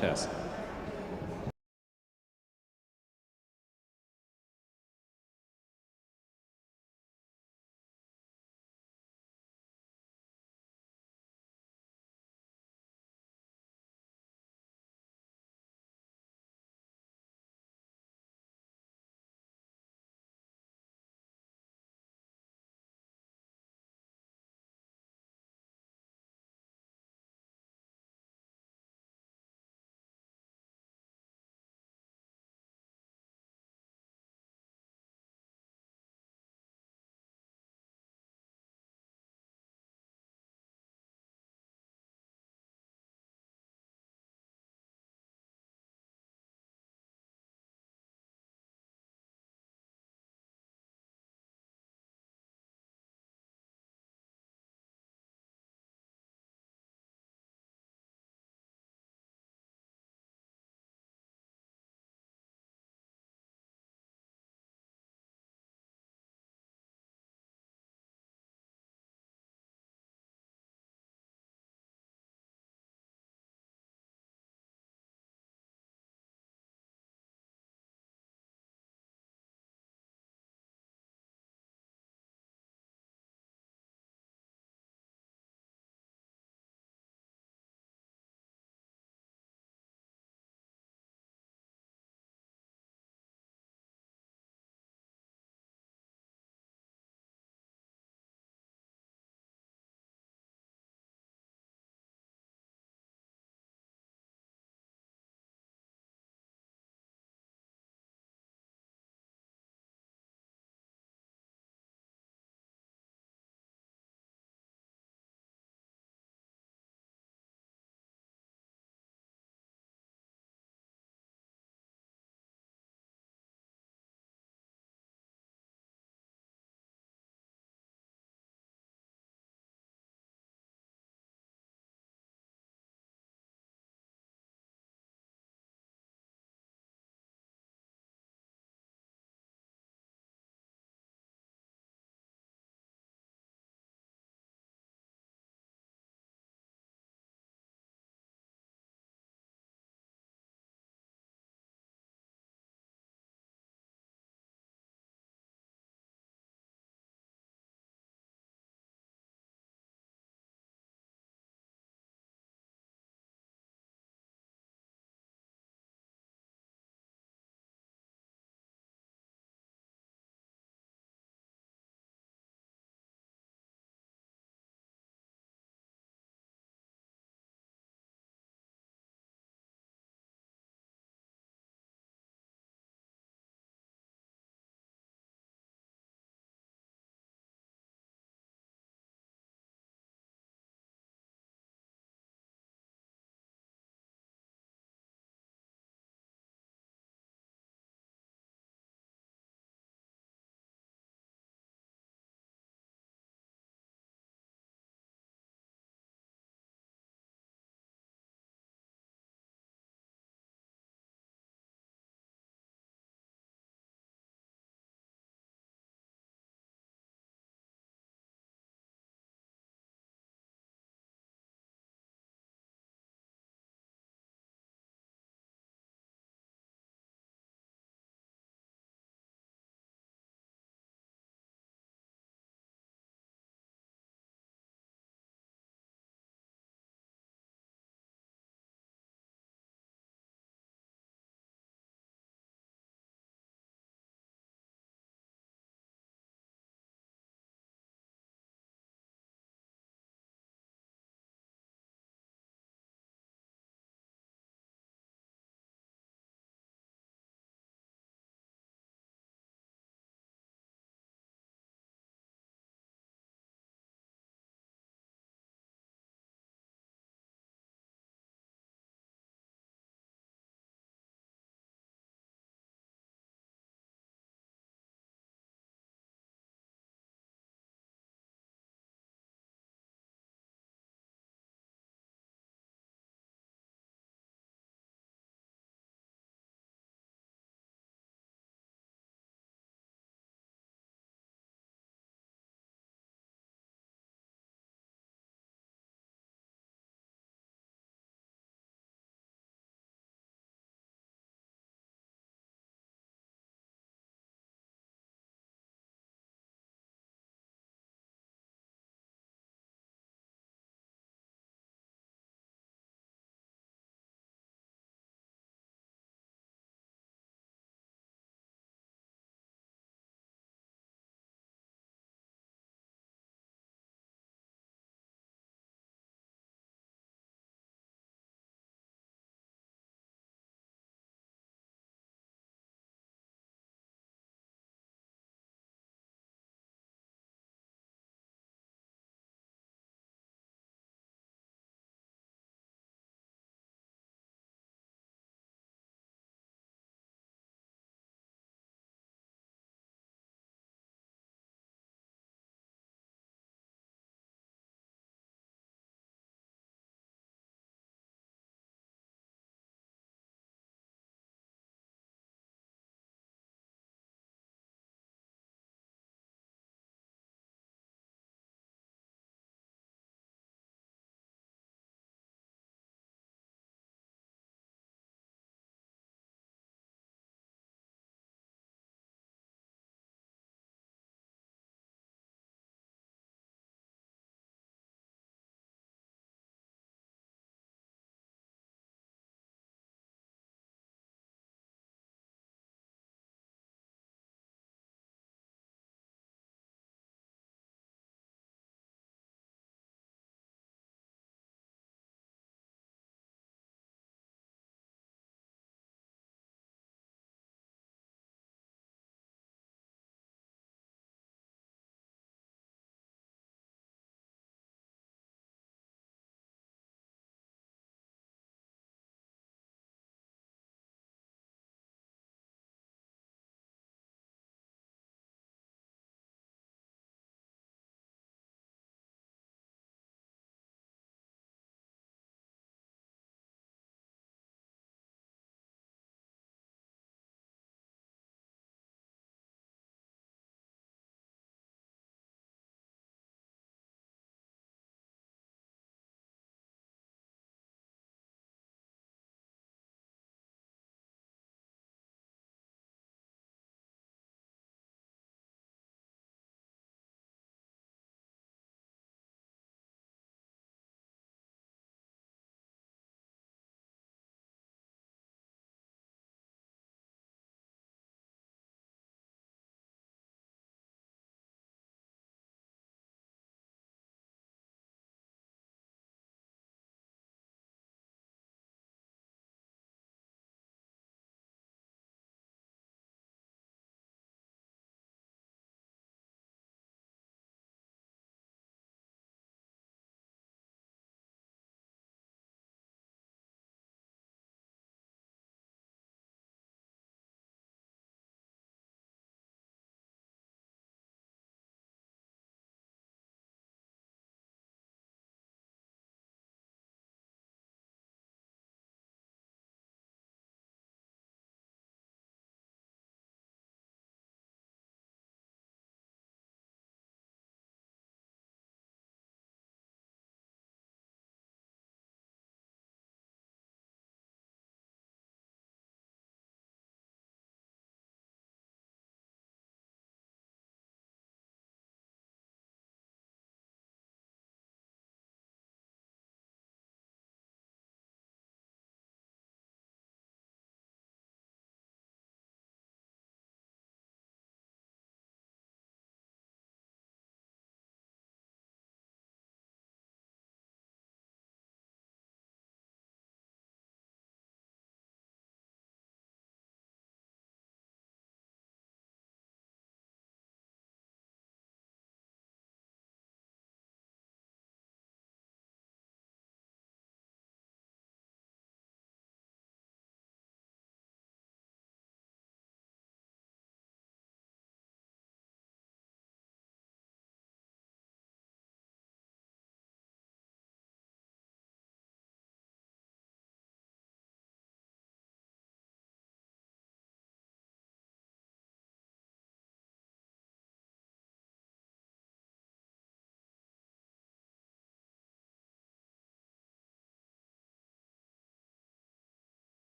test.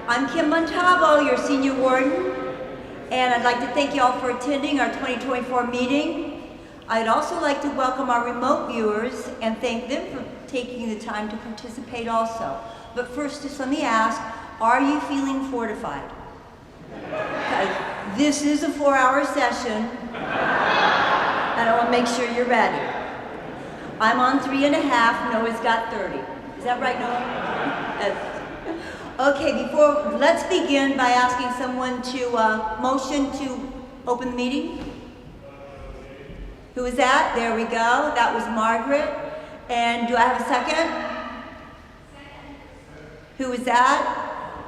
I'm Kim Montalvo, your senior warden, and I'd like to thank you all for attending our 2024 meeting. I'd also like to welcome our remote viewers and thank them for taking the time to participate also. But first, just let me ask, are you feeling fortified? Because this is a 4-hour session, and I want to make sure you're ready. I'm on 3.5, Noah's got 30. Is that right, Noah? Okay, let's begin by asking someone to motion to open the meeting. Who is that? There we go. That was Margaret. And do I have a second? Second. Who is that?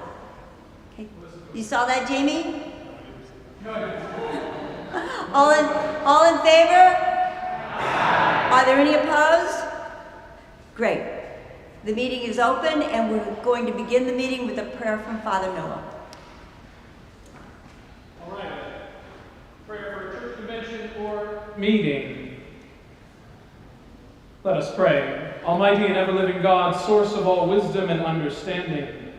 Okay. You saw that, Jamie? All in favor? Are there any opposed? Great. The meeting is open, and we're going to begin the meeting with a prayer from Father Noah. All right. Prayer for a church convention or meeting. Let us pray. Almighty and ever-living God, source of all wisdom and understanding,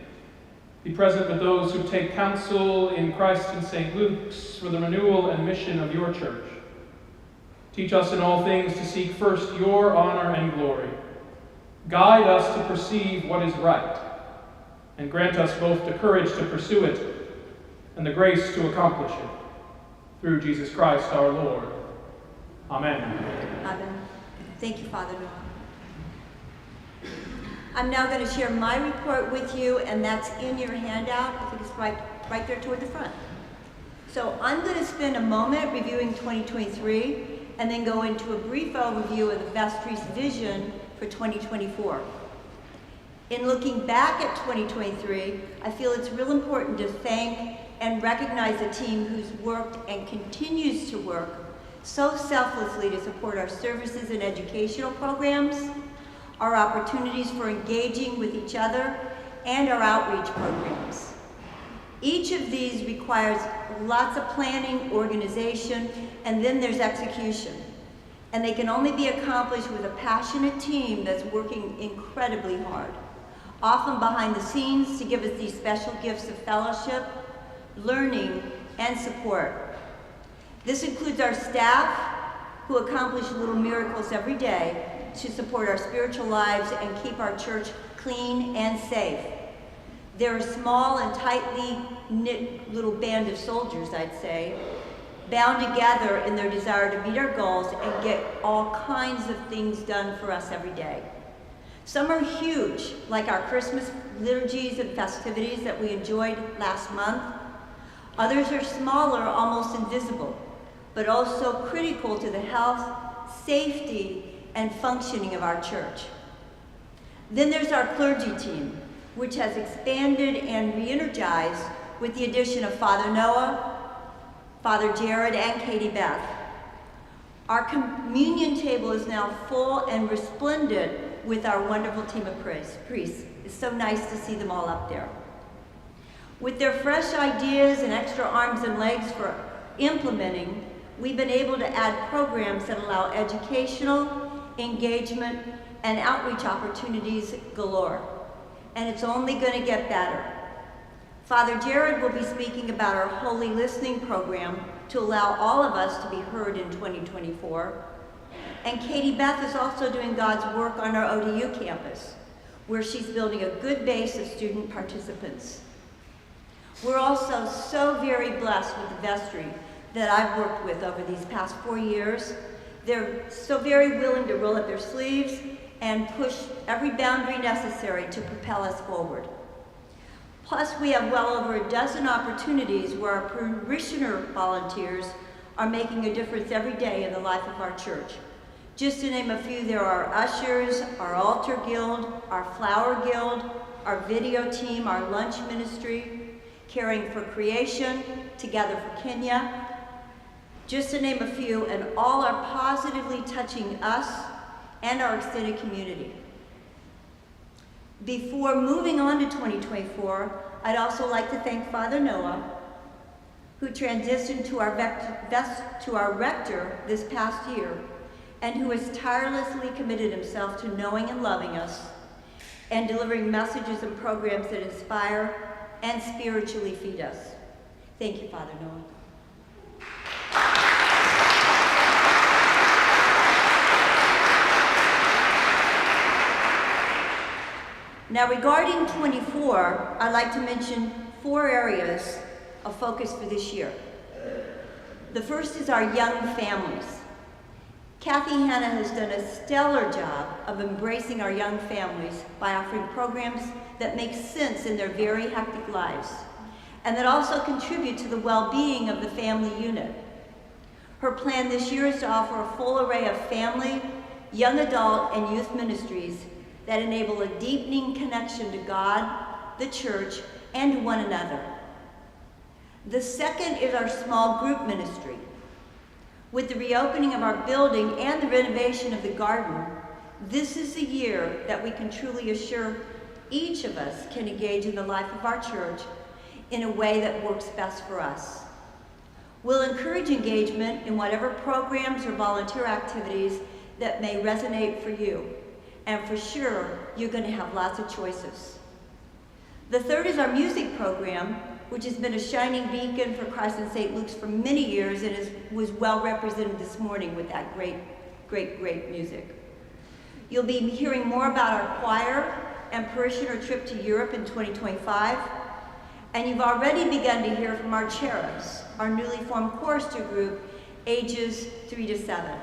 be present with those who take counsel in Christ and St. Luke's for the renewal and mission of your church. Teach us in all things to seek first your honor and glory. Guide us to perceive what is right, and grant us both the courage to pursue it and the grace to accomplish it. Through Jesus Christ our Lord. Amen. Amen. Thank you, Father Noah. I'm now going to share my report with you, and that's in your handout. I think it's right there toward the front. So I'm going to spend a moment reviewing 2023 and then go into a brief overview of the vestry's vision for 2024. In looking back at 2023, I feel it's real important to thank and recognize a team who's worked and continues to work so selflessly to support our services and educational programs, our opportunities for engaging with each other, and our outreach programs. Each of these requires lots of planning, organization, and then there's execution. And they can only be accomplished with a passionate team that's working incredibly hard, often behind the scenes to give us these special gifts of fellowship, learning, and support. This includes our staff, who accomplish little miracles every day to support our spiritual lives and keep our church clean and safe. They're a small and tightly knit little band of soldiers, I'd say, bound together in their desire to meet our goals and get all kinds of things done for us every day. Some are huge, like our Christmas liturgies and festivities that we enjoyed last month. Others are smaller, almost invisible, but also critical to the health, safety, and functioning of our church. Then there's our clergy team, which has expanded and re-energized with the addition of Father Noah, Father Jared, and Katie Beth. Our communion table is now full and resplendent with our wonderful team of priests. It's so nice to see them all up there. With their fresh ideas and extra arms and legs for implementing, we've been able to add programs that allow educational, engagement, and outreach opportunities galore. And it's only going to get better. Father Jared will be speaking about our Holy Listening program to allow all of us to be heard in 2024. And Katie Beth is also doing God's work on our ODU campus, where she's building a good base of student participants. We're also so very blessed with the vestry that I've worked with over these past 4 years. They're so very willing to roll up their sleeves and push every boundary necessary to propel us forward. Plus, we have well over a dozen opportunities where our parishioner volunteers are making a difference every day in the life of our church. Just to name a few, there are our ushers, our altar guild, our flower guild, our video team, our lunch ministry, Caring for Creation, Together for Kenya, just to name a few, and all are positively touching us and our extended community. Before moving on to 2024, I'd also like to thank Father Noah, who transitioned to our rector this past year, and who has tirelessly committed himself to knowing and loving us, and delivering messages and programs that inspire, and spiritually feed us. Thank you, Father Noah. Now, regarding 24, I'd like to mention 4 areas of focus for this year. The first is our young families. Kathy Hanna has done a stellar job of embracing our young families by offering programs that make sense in their very hectic lives and that also contribute to the well-being of the family unit. Her plan this year is to offer a full array of family, young adult, and youth ministries that enable a deepening connection to God, the church, and to one another. The second is our small group ministry. With the reopening of our building and the renovation of the garden, this is the year that we can truly assure each of us can engage in the life of our church in a way that works best for us. We'll encourage engagement in whatever programs or volunteer activities that may resonate for you. And for sure, you're going to have lots of choices. The third is our music program, which has been a shining beacon for Christ in St. Luke's for many years and was well represented this morning with that great music. You'll be hearing more about our choir and parishioner trip to Europe in 2025, and you've already begun to hear from our cherubs, our newly formed chorister group, ages 3 to 7.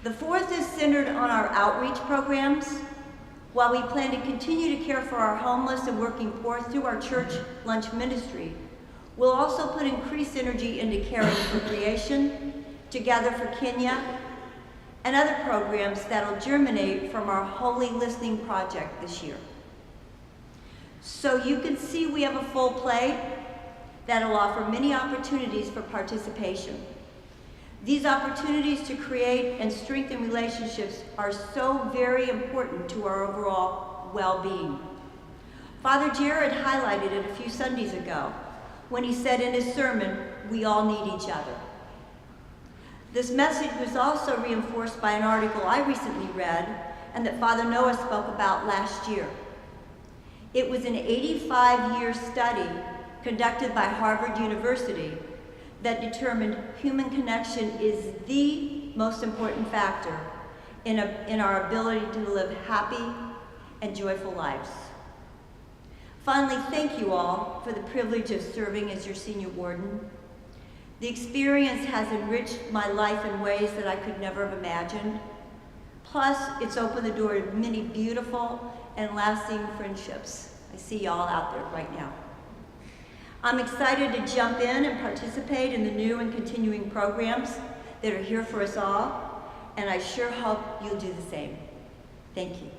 The fourth is centered on our outreach programs. While we plan to continue to care for our homeless and working poor through our church lunch ministry, we'll also put increased energy into caring for creation, Together for Kenya, and other programs that'll germinate from our Holy Listening Project this year. So you can see we have a full plate that'll offer many opportunities for participation. These opportunities to create and strengthen relationships are so very important to our overall well-being. Father Jared highlighted it a few Sundays ago when he said in his sermon, we all need each other. This message was also reinforced by an article I recently read and that Father Noah spoke about last year. It was an 85-year study conducted by Harvard University that determined human connection is the most important factor in our ability to live happy and joyful lives. Finally, thank you all for the privilege of serving as your senior warden. The experience has enriched my life in ways that I could never have imagined. Plus, it's opened the door to many beautiful and lasting friendships. I see y'all out there right now. I'm excited to jump in and participate in the new and continuing programs that are here for us all, and I sure hope you'll do the same. Thank you.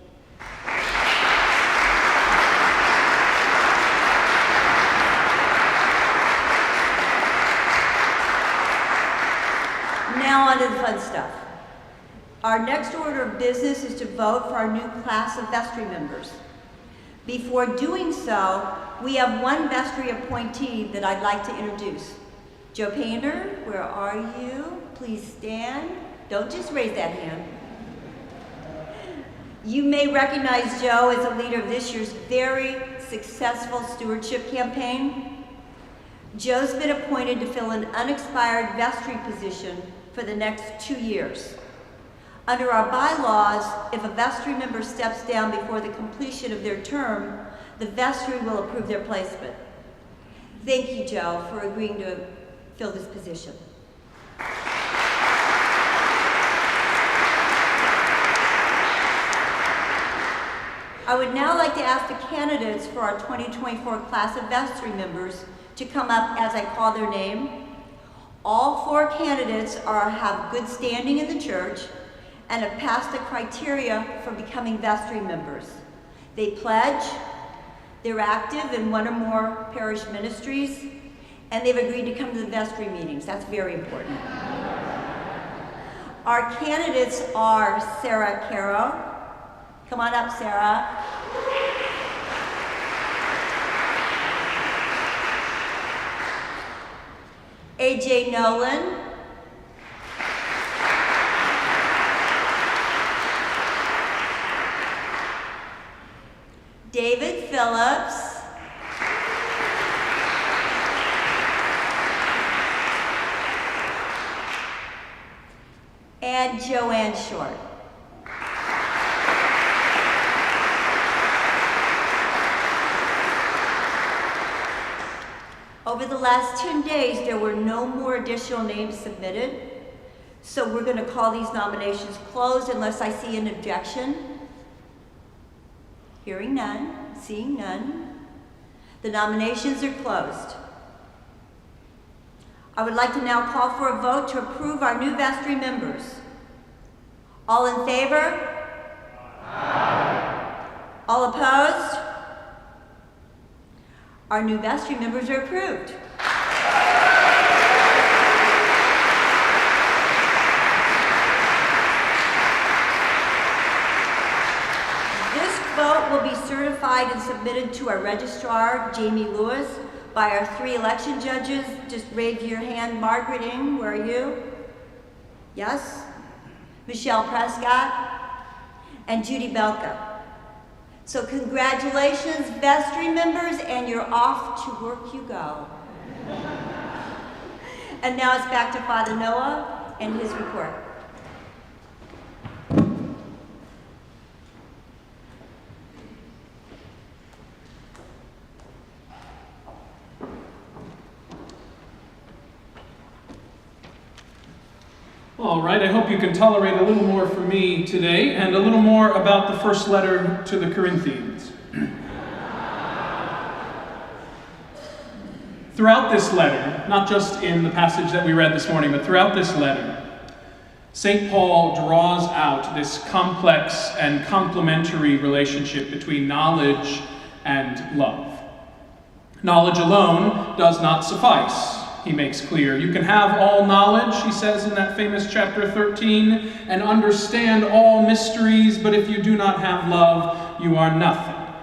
Now on to the fun stuff. Our next order of business is to vote for our new class of vestry members. Before doing so, we have one vestry appointee that I'd like to introduce. Joe Painter, where are you? Please stand. Don't just raise that hand. You may recognize Joe as a leader of this year's very successful stewardship campaign. Joe's been appointed to fill an unexpired vestry position for the next 2 years. Under our bylaws, if a vestry member steps down before the completion of their term, the vestry will approve their placement. Thank you, Joe, for agreeing to fill this position. I would now like to ask the candidates for our 2024 class of vestry members to come up as I call their name. All 4 candidates have good standing in the church and have passed the criteria for becoming vestry members. They pledge, they're active in 1 or more parish ministries, and they've agreed to come to the vestry meetings. That's very important. Our candidates are Sarah Caro. Come on up, Sarah. AJ Nolan. David Phillips. and Joanne Short. Over the last 10 days, there were no more additional names submitted, so we're going to call these nominations closed unless I see an objection. Hearing none, seeing none, the nominations are closed. I would like to now call for a vote to approve our new vestry members. All in favor? Aye. All opposed? Our new vestry members are approved. This vote will be certified and submitted to our registrar, Jamie Lewis, by our 3 election judges. Just raise your hand. Margaret Ng, where are you? Yes? Michelle Prescott and Judy Belka. So congratulations, vestry members, and you're off to work you go. And now it's back to Father Noah and his report. All right, I hope you can tolerate a little more from me today and a little more about the first letter to the Corinthians. Throughout this letter, not just in the passage that we read this morning, but throughout this letter, St. Paul draws out this complex and complementary relationship between knowledge and love. Knowledge alone does not suffice, he makes clear. You can have all knowledge, he says in that famous chapter 13, and understand all mysteries, but if you do not have love, you are nothing.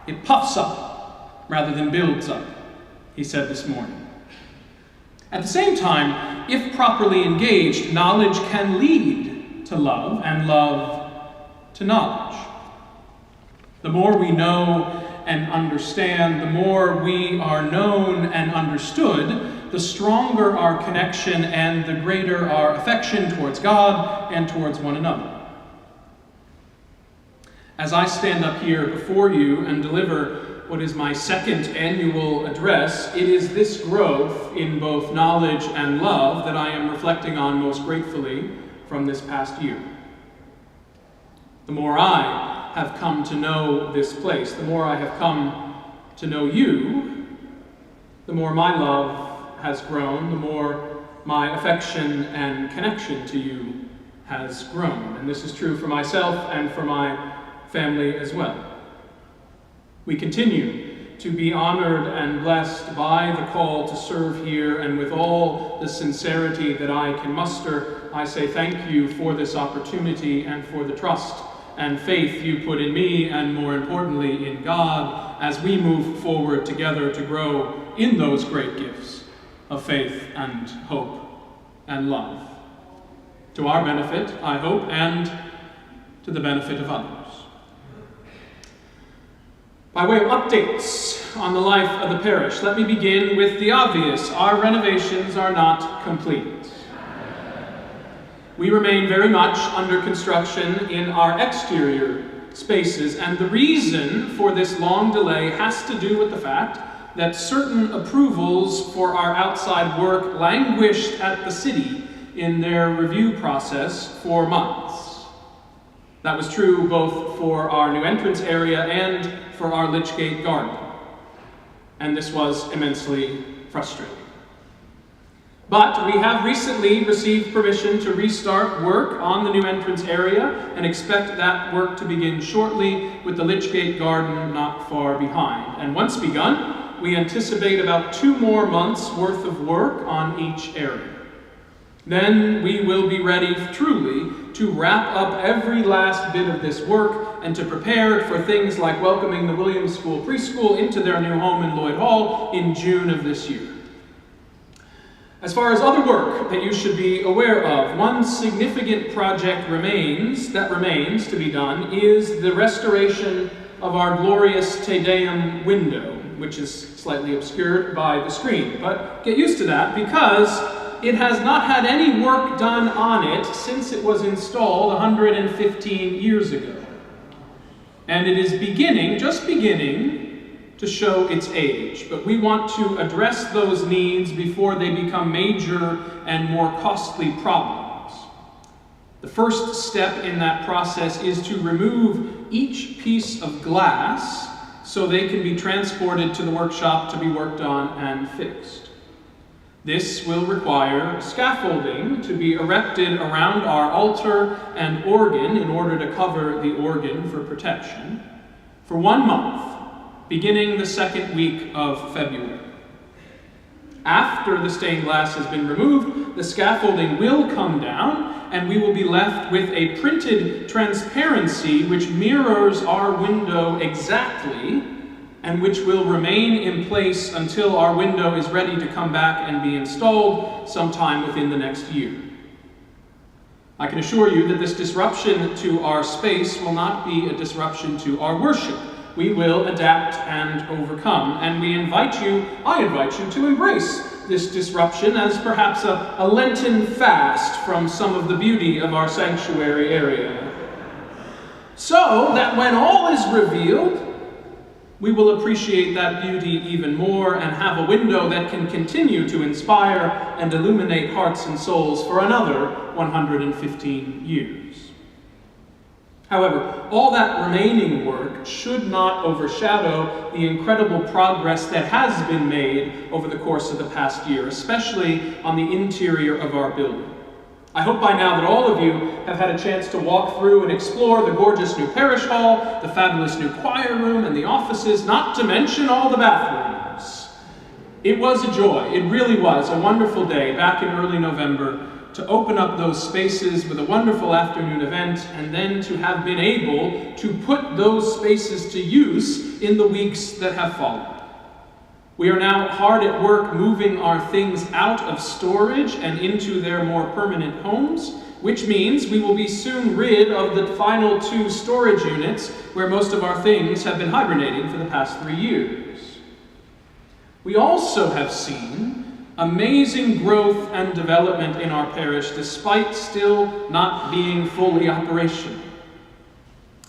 It puffs up rather than builds up, he said this morning. At the same time, if properly engaged, knowledge can lead to love, and love to knowledge. The more we know and understand, the more we are known and understood, the stronger our connection and the greater our affection towards God and towards one another. As I stand up here before you and deliver what is my second annual address, it is this growth in both knowledge and love that I am reflecting on most gratefully from this past year. The more I have come to know this place, the more I have come to know you, the more my love has grown, the more my affection and connection to you has grown. And this is true for myself and for my family as well. We continue to be honored and blessed by the call to serve here, and with all the sincerity that I can muster, I say thank you for this opportunity and for the trust and faith you put in me, and more importantly in God, as we move forward together to grow in those great gifts of faith and hope and love. To our benefit, I hope, and to the benefit of others. By way of updates on the life of the parish, let me begin with the obvious. Our renovations are not complete. We remain very much under construction in our exterior spaces, and the reason for this long delay has to do with the fact that certain approvals for our outside work languished at the city in their review process for months. That was true both for our new entrance area and for our Lichgate garden, and this was immensely frustrating. But we have recently received permission to restart work on the new entrance area and expect that work to begin shortly, with the Lichgate garden not far behind. And once begun, we anticipate about 2 more months worth of work on each area. Then we will be ready truly to wrap up every last bit of this work and to prepare for things like welcoming the Williams School Preschool into their new home in Lloyd Hall in June of this year. As far as other work that you should be aware of, one significant project remains to be done is the restoration of our glorious Te Deum window, which is slightly obscured by the screen. But get used to that, because it has not had any work done on it since it was installed 115 years ago. And it is just beginning to show its age. But we want to address those needs before they become major and more costly problems. The first step in that process is to remove each piece of glass so they can be transported to the workshop to be worked on and fixed. This will require scaffolding to be erected around our altar and organ in order to cover the organ for protection for 1 month, beginning the second week of February. After the stained glass has been removed, the scaffolding will come down and we will be left with a printed transparency which mirrors our window exactly and which will remain in place until our window is ready to come back and be installed sometime within the next year. I can assure you that this disruption to our space will not be a disruption to our worship. We will adapt and overcome, and I invite you to embrace this disruption as perhaps a Lenten fast from some of the beauty of our sanctuary area. So that when all is revealed, we will appreciate that beauty even more and have a window that can continue to inspire and illuminate hearts and souls for another 115 years. However, all that remaining work should not overshadow the incredible progress that has been made over the course of the past year, especially on the interior of our building. I hope by now that all of you have had a chance to walk through and explore the gorgeous new parish hall, the fabulous new choir room, and the offices, not to mention all the bathrooms. It was a joy. It really was a wonderful day back in early November to open up those spaces with a wonderful afternoon event and then to have been able to put those spaces to use in the weeks that have followed. We are now hard at work moving our things out of storage and into their more permanent homes, which means we will be soon rid of the final 2 storage units where most of our things have been hibernating for the past 3 years. We also have seen amazing growth and development in our parish despite still not being fully operational.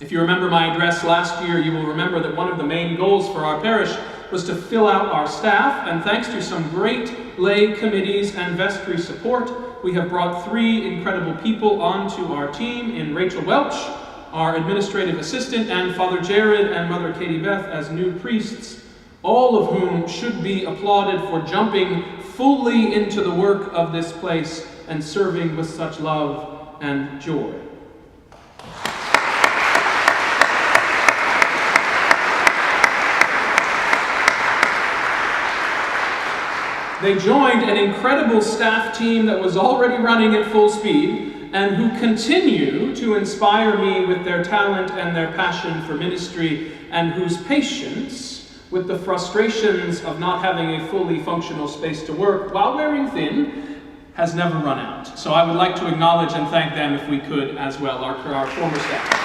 If you remember my address last year, you will remember that one of the main goals for our parish was to fill out our staff, and thanks to some great lay committees and vestry support, we have brought 3 incredible people onto our team in Rachel Welch, our administrative assistant, and Father Jared and Mother Katie Beth as new priests, all of whom should be applauded for jumping fully into the work of this place and serving with such love and joy. They joined an incredible staff team that was already running at full speed and who continue to inspire me with their talent and their passion for ministry and whose patience with the frustrations of not having a fully functional space to work while wearing thin has never run out. So I would like to acknowledge and thank them if we could as well, our former staff.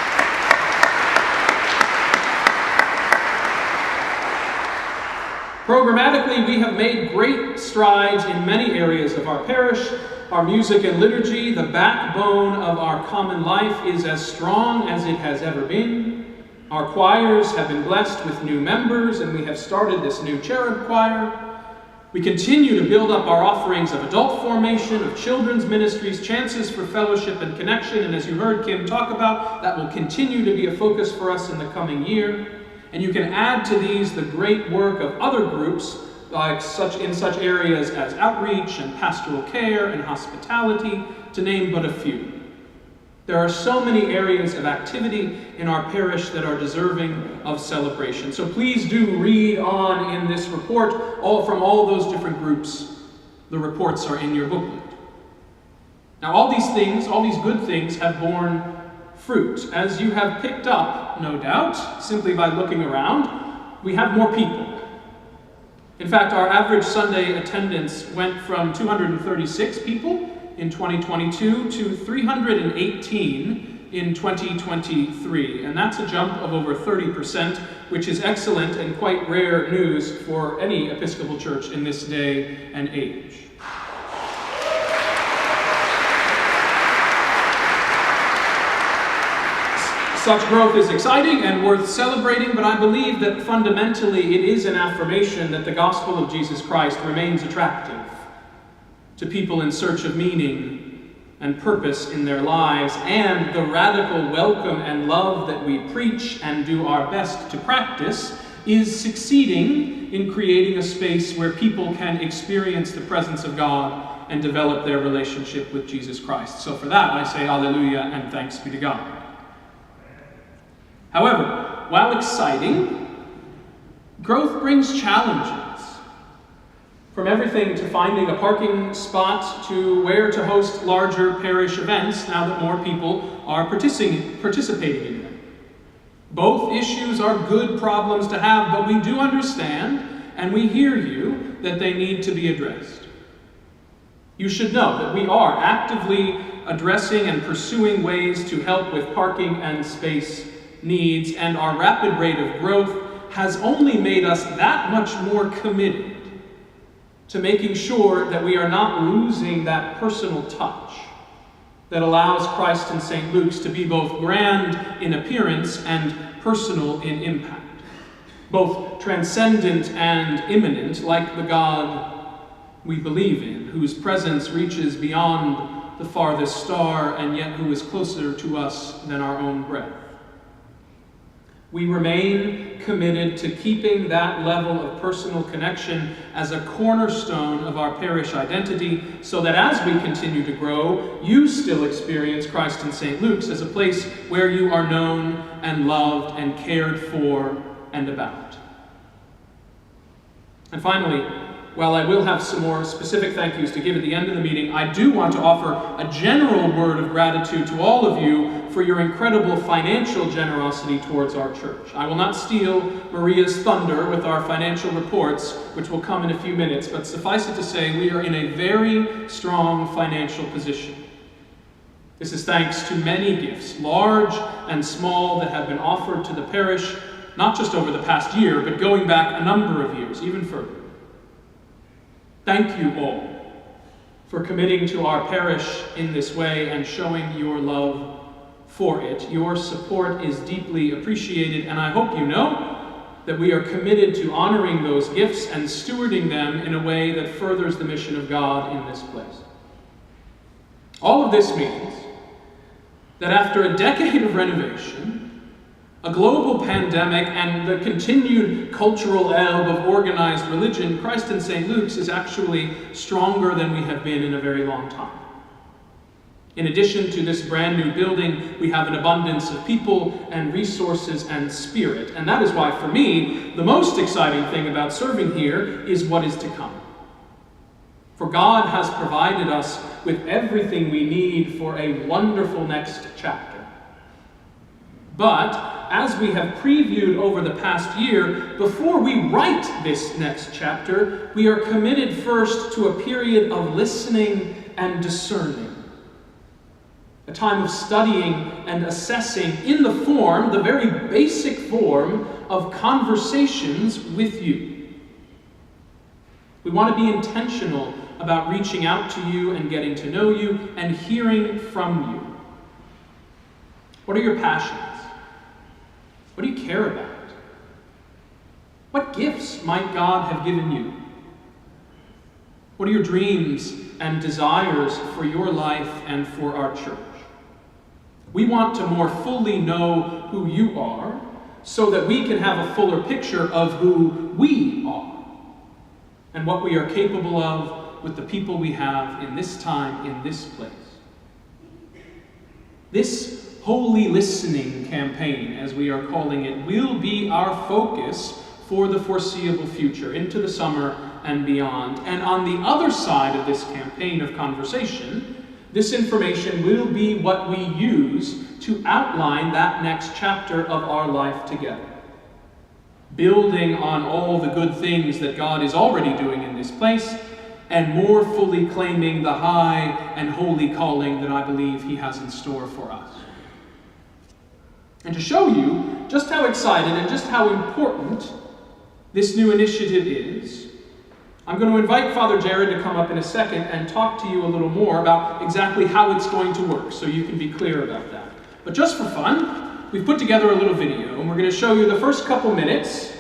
Programmatically, we have made great strides in many areas of our parish. Our music and liturgy, the backbone of our common life, is as strong as it has ever been. Our choirs have been blessed with new members, and we have started this new cherub choir. We continue to build up our offerings of adult formation, of children's ministries, chances for fellowship and connection, and as you heard Kim talk about, that will continue to be a focus for us in the coming year. And you can add to these the great work of other groups in such areas as outreach and pastoral care and hospitality, to name but a few. There are so many areas of activity in our parish that are deserving of celebration. So please do read on in this report, from all those different groups. The reports are in your booklet. Now all these things, all these good things have borne fruit. As you have picked up, no doubt, simply by looking around, we have more people. In fact, our average Sunday attendance went from 236 people in 2022 to 318 in 2023, and that's a jump of over 30%, which is excellent and quite rare news for any Episcopal Church in this day and age. Such growth is exciting and worth celebrating, but I believe that fundamentally it is an affirmation that the gospel of Jesus Christ remains attractive to people in search of meaning and purpose in their lives, and the radical welcome and love that we preach and do our best to practice is succeeding in creating a space where people can experience the presence of God and develop their relationship with Jesus Christ. So for that I say hallelujah and thanks be to God. However, while exciting, growth brings challenges. From everything to finding a parking spot to where to host larger parish events now that more people are participating in them. Both issues are good problems to have, but we do understand, and we hear you, that they need to be addressed. You should know that we are actively addressing and pursuing ways to help with parking and space needs, and our rapid rate of growth has only made us that much more committed to making sure that we are not losing that personal touch that allows Christ in St. Luke's to be both grand in appearance and personal in impact, both transcendent and immanent, like the God we believe in, whose presence reaches beyond the farthest star and yet who is closer to us than our own breath. We remain committed to keeping that level of personal connection as a cornerstone of our parish identity, so that as we continue to grow, you still experience Christ in St. Luke's as a place where you are known and loved and cared for and about. And finally, while I will have some more specific thank yous to give at the end of the meeting, I do want to offer a general word of gratitude to all of you for your incredible financial generosity towards our church. I will not steal Maria's thunder with our financial reports, which will come in a few minutes, but suffice it to say, we are in a very strong financial position. This is thanks to many gifts, large and small, that have been offered to the parish, not just over the past year, but going back a number of years, even further. Thank you all for committing to our parish in this way and showing your love for it. Your support is deeply appreciated, and I hope you know that we are committed to honoring those gifts and stewarding them in a way that furthers the mission of God in this place. All of this means that after a decade of renovation, a global pandemic, and the continued cultural ebb of organized religion, Christ in St. Luke's is actually stronger than we have been in a very long time. In addition to this brand new building, we have an abundance of people and resources and spirit. And that is why, for me, the most exciting thing about serving here is what is to come. For God has provided us with everything we need for a wonderful next chapter. But as we have previewed over the past year, before we write this next chapter, we are committed first to a period of listening and discerning. A time of studying and assessing in the form, the very basic form, of conversations with you. We want to be intentional about reaching out to you and getting to know you and hearing from you. What are your passions? What do you care about? What gifts might God have given you? What are your dreams and desires for your life and for our church? We want to more fully know who you are so that we can have a fuller picture of who we are and what we are capable of with the people we have in this time, in this place. This Holy Listening campaign, as we are calling it, will be our focus for the foreseeable future, into the summer and beyond. And on the other side of this campaign of conversation, this information will be what we use to outline that next chapter of our life together, building on all the good things that God is already doing in this place, and more fully claiming the high and holy calling that I believe He has in store for us. And to show you just how excited and just how important this new initiative is, I'm going to invite Father Jared to come up in a second and talk to you a little more about exactly how it's going to work, so you can be clear about that. But just for fun, we've put together a little video, and we're going to show you the first couple minutes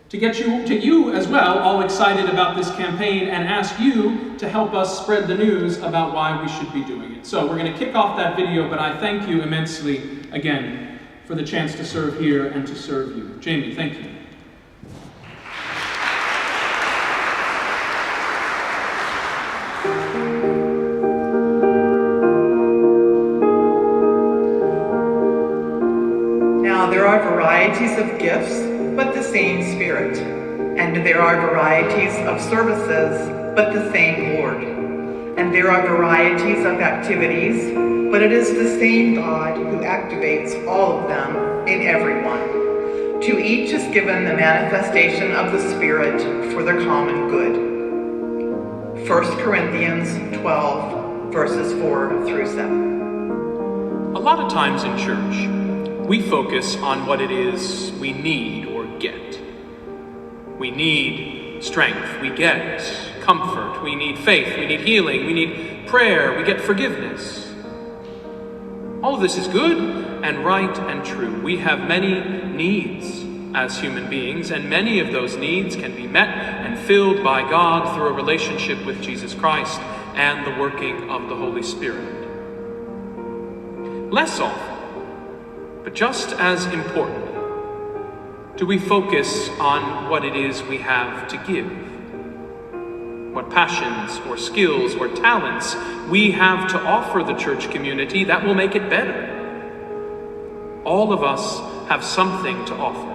to get you as well all excited about this campaign and ask you to help us spread the news about why we should be doing it. So we're going to kick off that video, but I thank you immensely again for the chance to serve here and to serve you. Jamie, thank you. Now there are varieties of gifts, but the same Spirit. And there are varieties of services, but the same Lord. And there are varieties of activities, but it is the same God who activates all of them in everyone. To each is given the manifestation of the Spirit for the common good. 1 Corinthians 12, verses 4 through 7. A lot of times in church, we focus on what it is we need or get. We need strength, we get comfort, we need faith, we need healing, we need prayer, we get forgiveness. All of this is good and right and true. We have many needs as human beings, and many of those needs can be met and filled by God through a relationship with Jesus Christ and the working of the Holy Spirit. Less often, but just as importantly, do we focus on what it is we have to give? What passions or skills or talents we have to offer the church community that will make it better? All of us have something to offer,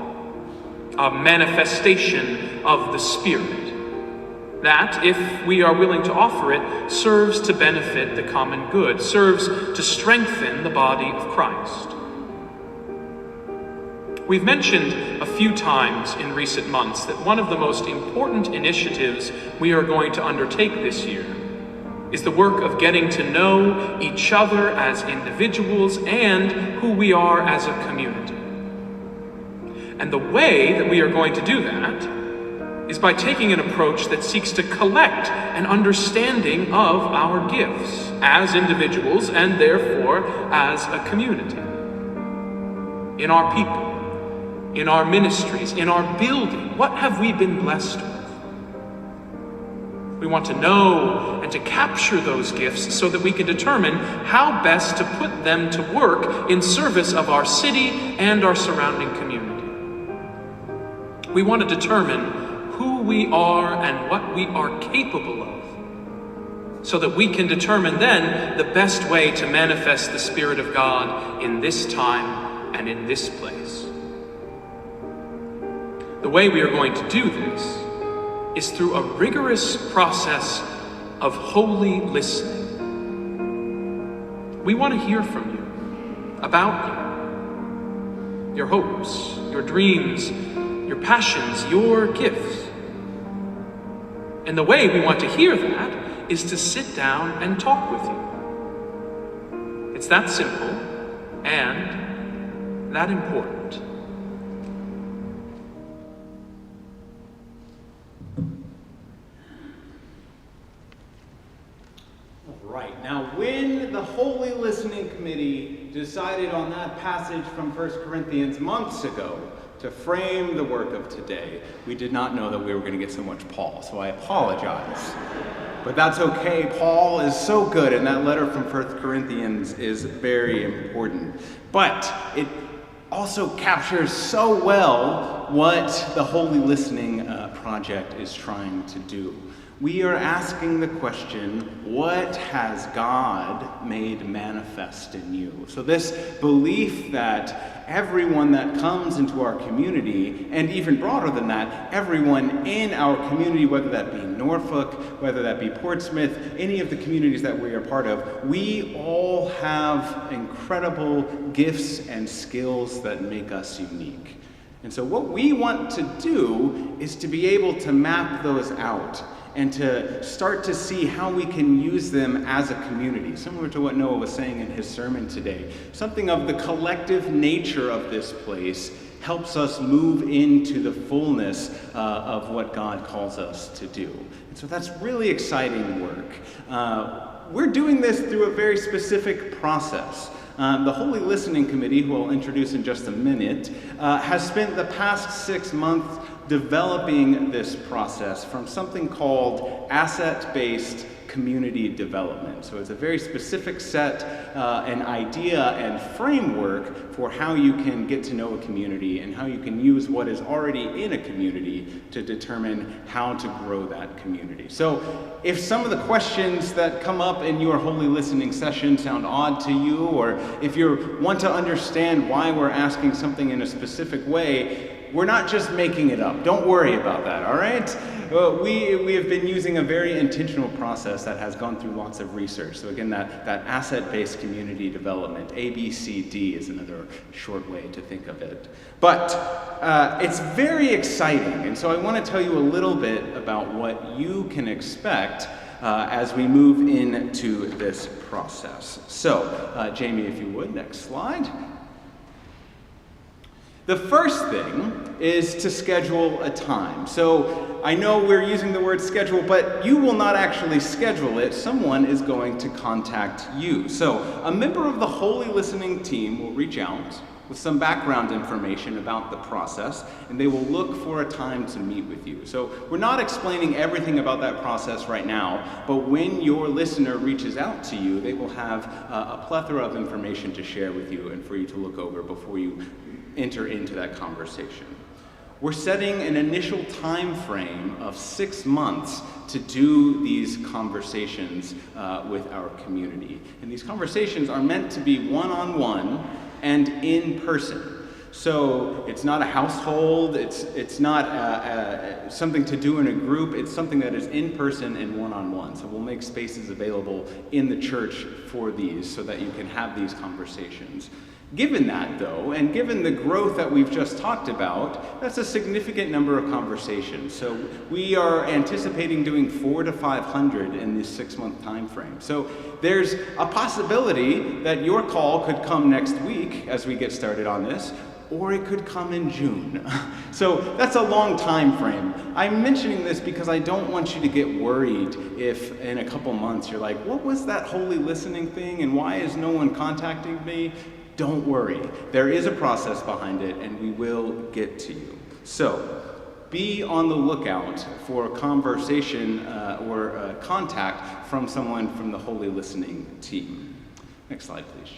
a manifestation of the Spirit that, if we are willing to offer it, serves to benefit the common good, serves to strengthen the body of Christ. We've mentioned a few times in recent months that one of the most important initiatives we are going to undertake this year is the work of getting to know each other as individuals and who we are as a community. And the way that we are going to do that is by taking an approach that seeks to collect an understanding of our gifts as individuals and therefore as a community. In our people, in our ministries, in our building, what have we been blessed with? We want to know and to capture those gifts so that we can determine how best to put them to work in service of our city and our surrounding community. We want to determine who we are and what we are capable of, so that we can determine then the best way to manifest the Spirit of God in this time and in this place. The way we are going to do this is through a rigorous process of holy listening. We want to hear from you, about you, your hopes, your dreams, your passions, your gifts. And the way we want to hear that is to sit down and talk with you. It's that simple and that important. Right. Now, when the Holy Listening Committee decided on that passage from 1 Corinthians months ago to frame the work of today, we did not know that we were going to get so much Paul, so I apologize. But that's okay. Paul is so good, and that letter from 1 Corinthians is very important. But it also captures so well what the Holy Listening Project is trying to do. We are asking the question, what has God made manifest in you? So this belief that everyone that comes into our community, and even broader than that, everyone in our community, whether that be Norfolk, whether that be Portsmouth, any of the communities that we are part of, we all have incredible gifts and skills that make us unique. And so what we want to do is to be able to map those out and to start to see how we can use them as a community, similar to what Noah was saying in his sermon today. Something of the collective nature of this place helps us move into the fullness of what God calls us to do. And so that's really exciting work. We're doing this through a very specific process. The Holy Listening Committee, who I'll introduce in just a minute, has spent the past 6 months developing this process from something called asset-based community development. So it's a very specific set, an idea and framework for how you can get to know a community and how you can use what is already in a community to determine how to grow that community. So if some of the questions that come up in your Holy Listening session sound odd to you, or if you want to understand why we're asking something in a specific way, we're not just making it up. Don't worry about that, all right? We have been using a very intentional process that has gone through lots of research. So again, that asset-based community development, ABCD is another short way to think of it. But it's very exciting, and so I want to tell you a little bit about what you can expect as we move into this process. So, Jamie, if you would, next slide. The first thing is to schedule a time. So I know we're using the word schedule, but you will not actually schedule it. Someone is going to contact you. So a member of the Holy Listening team will reach out with some background information about the process, and they will look for a time to meet with you. So we're not explaining everything about that process right now, but when your listener reaches out to you, they will have a plethora of information to share with you and for you to look over before you enter into that conversation. We're setting an initial time frame of 6 months to do these conversations with our community. And these conversations are meant to be one-on-one and in person. So it's not a household, it's not something to do in a group, it's something that is in person and one-on-one. So we'll make spaces available in the church for these so that you can have these conversations. Given that, though, and given the growth that we've just talked about, that's a significant number of conversations. So we are anticipating doing 400 to 500 in this 6-month time frame. So there's a possibility that your call could come next week as we get started on this, or it could come in June. So that's a long time frame. I'm mentioning this because I don't want you to get worried if in a couple months you're like, what was that Holy Listening thing and why is no one contacting me? Don't worry, there is a process behind it and we will get to you. So be on the lookout for a conversation or a contact from someone from the Holy Listening team. Next slide, please.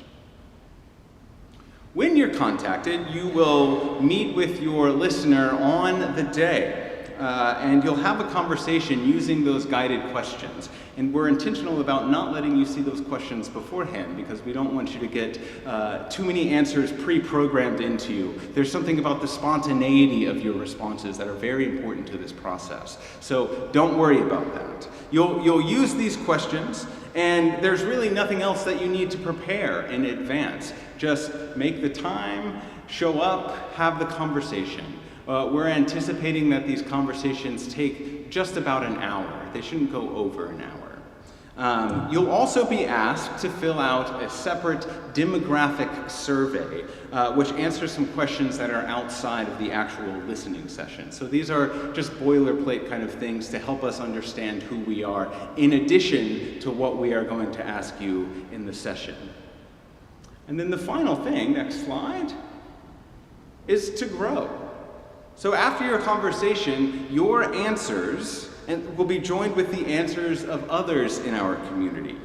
When you're contacted, you will meet with your listener on the day. And you'll have a conversation using those guided questions. And we're intentional about not letting you see those questions beforehand because we don't want you to get too many answers pre-programmed into you. There's something about the spontaneity of your responses that are very important to this process. So don't worry about that. You'll use these questions, and there's really nothing else that you need to prepare in advance. Just make the time, show up, have the conversation. We're anticipating that these conversations take just about an hour. They shouldn't go over an hour. You'll also be asked to fill out a separate demographic survey, which answers some questions that are outside of the actual listening session. So these are just boilerplate kind of things to help us understand who we are, in addition to what we are going to ask you in the session. And then the final thing, next slide, is to grow. So after your conversation, your answers will be joined with the answers of others in our community.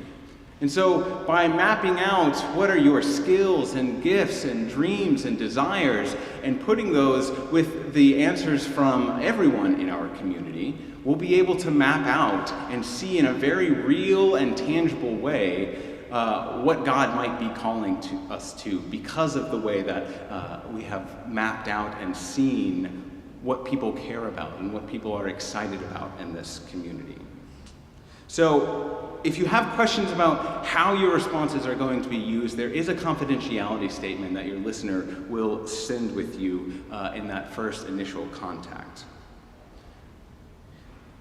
And so by mapping out what are your skills and gifts and dreams and desires and putting those with the answers from everyone in our community, we'll be able to map out and see in a very real and tangible way what God might be calling us to because of the way that we have mapped out and seen what people care about and what people are excited about in this community. So if you have questions about how your responses are going to be used, there is a confidentiality statement that your listener will send with you in that first initial contact.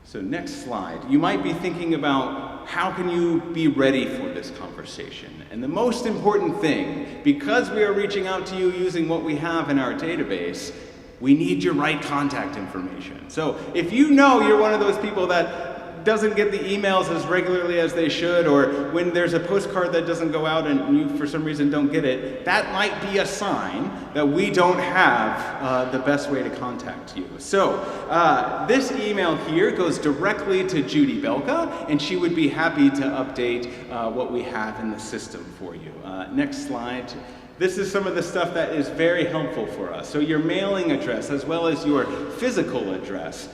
So next slide. You might be thinking about how can you be ready for this conversation? And the most important thing, because we are reaching out to you using what we have in our database, we need your right contact information. So if you know you're one of those people that doesn't get the emails as regularly as they should, or when there's a postcard that doesn't go out and you for some reason don't get it, that might be a sign that we don't have the best way to contact you. So this email here goes directly to Judy Belka, and she would be happy to update what we have in the system for you. Next slide. This is some of the stuff that is very helpful for us. So your mailing address, as well as your physical address,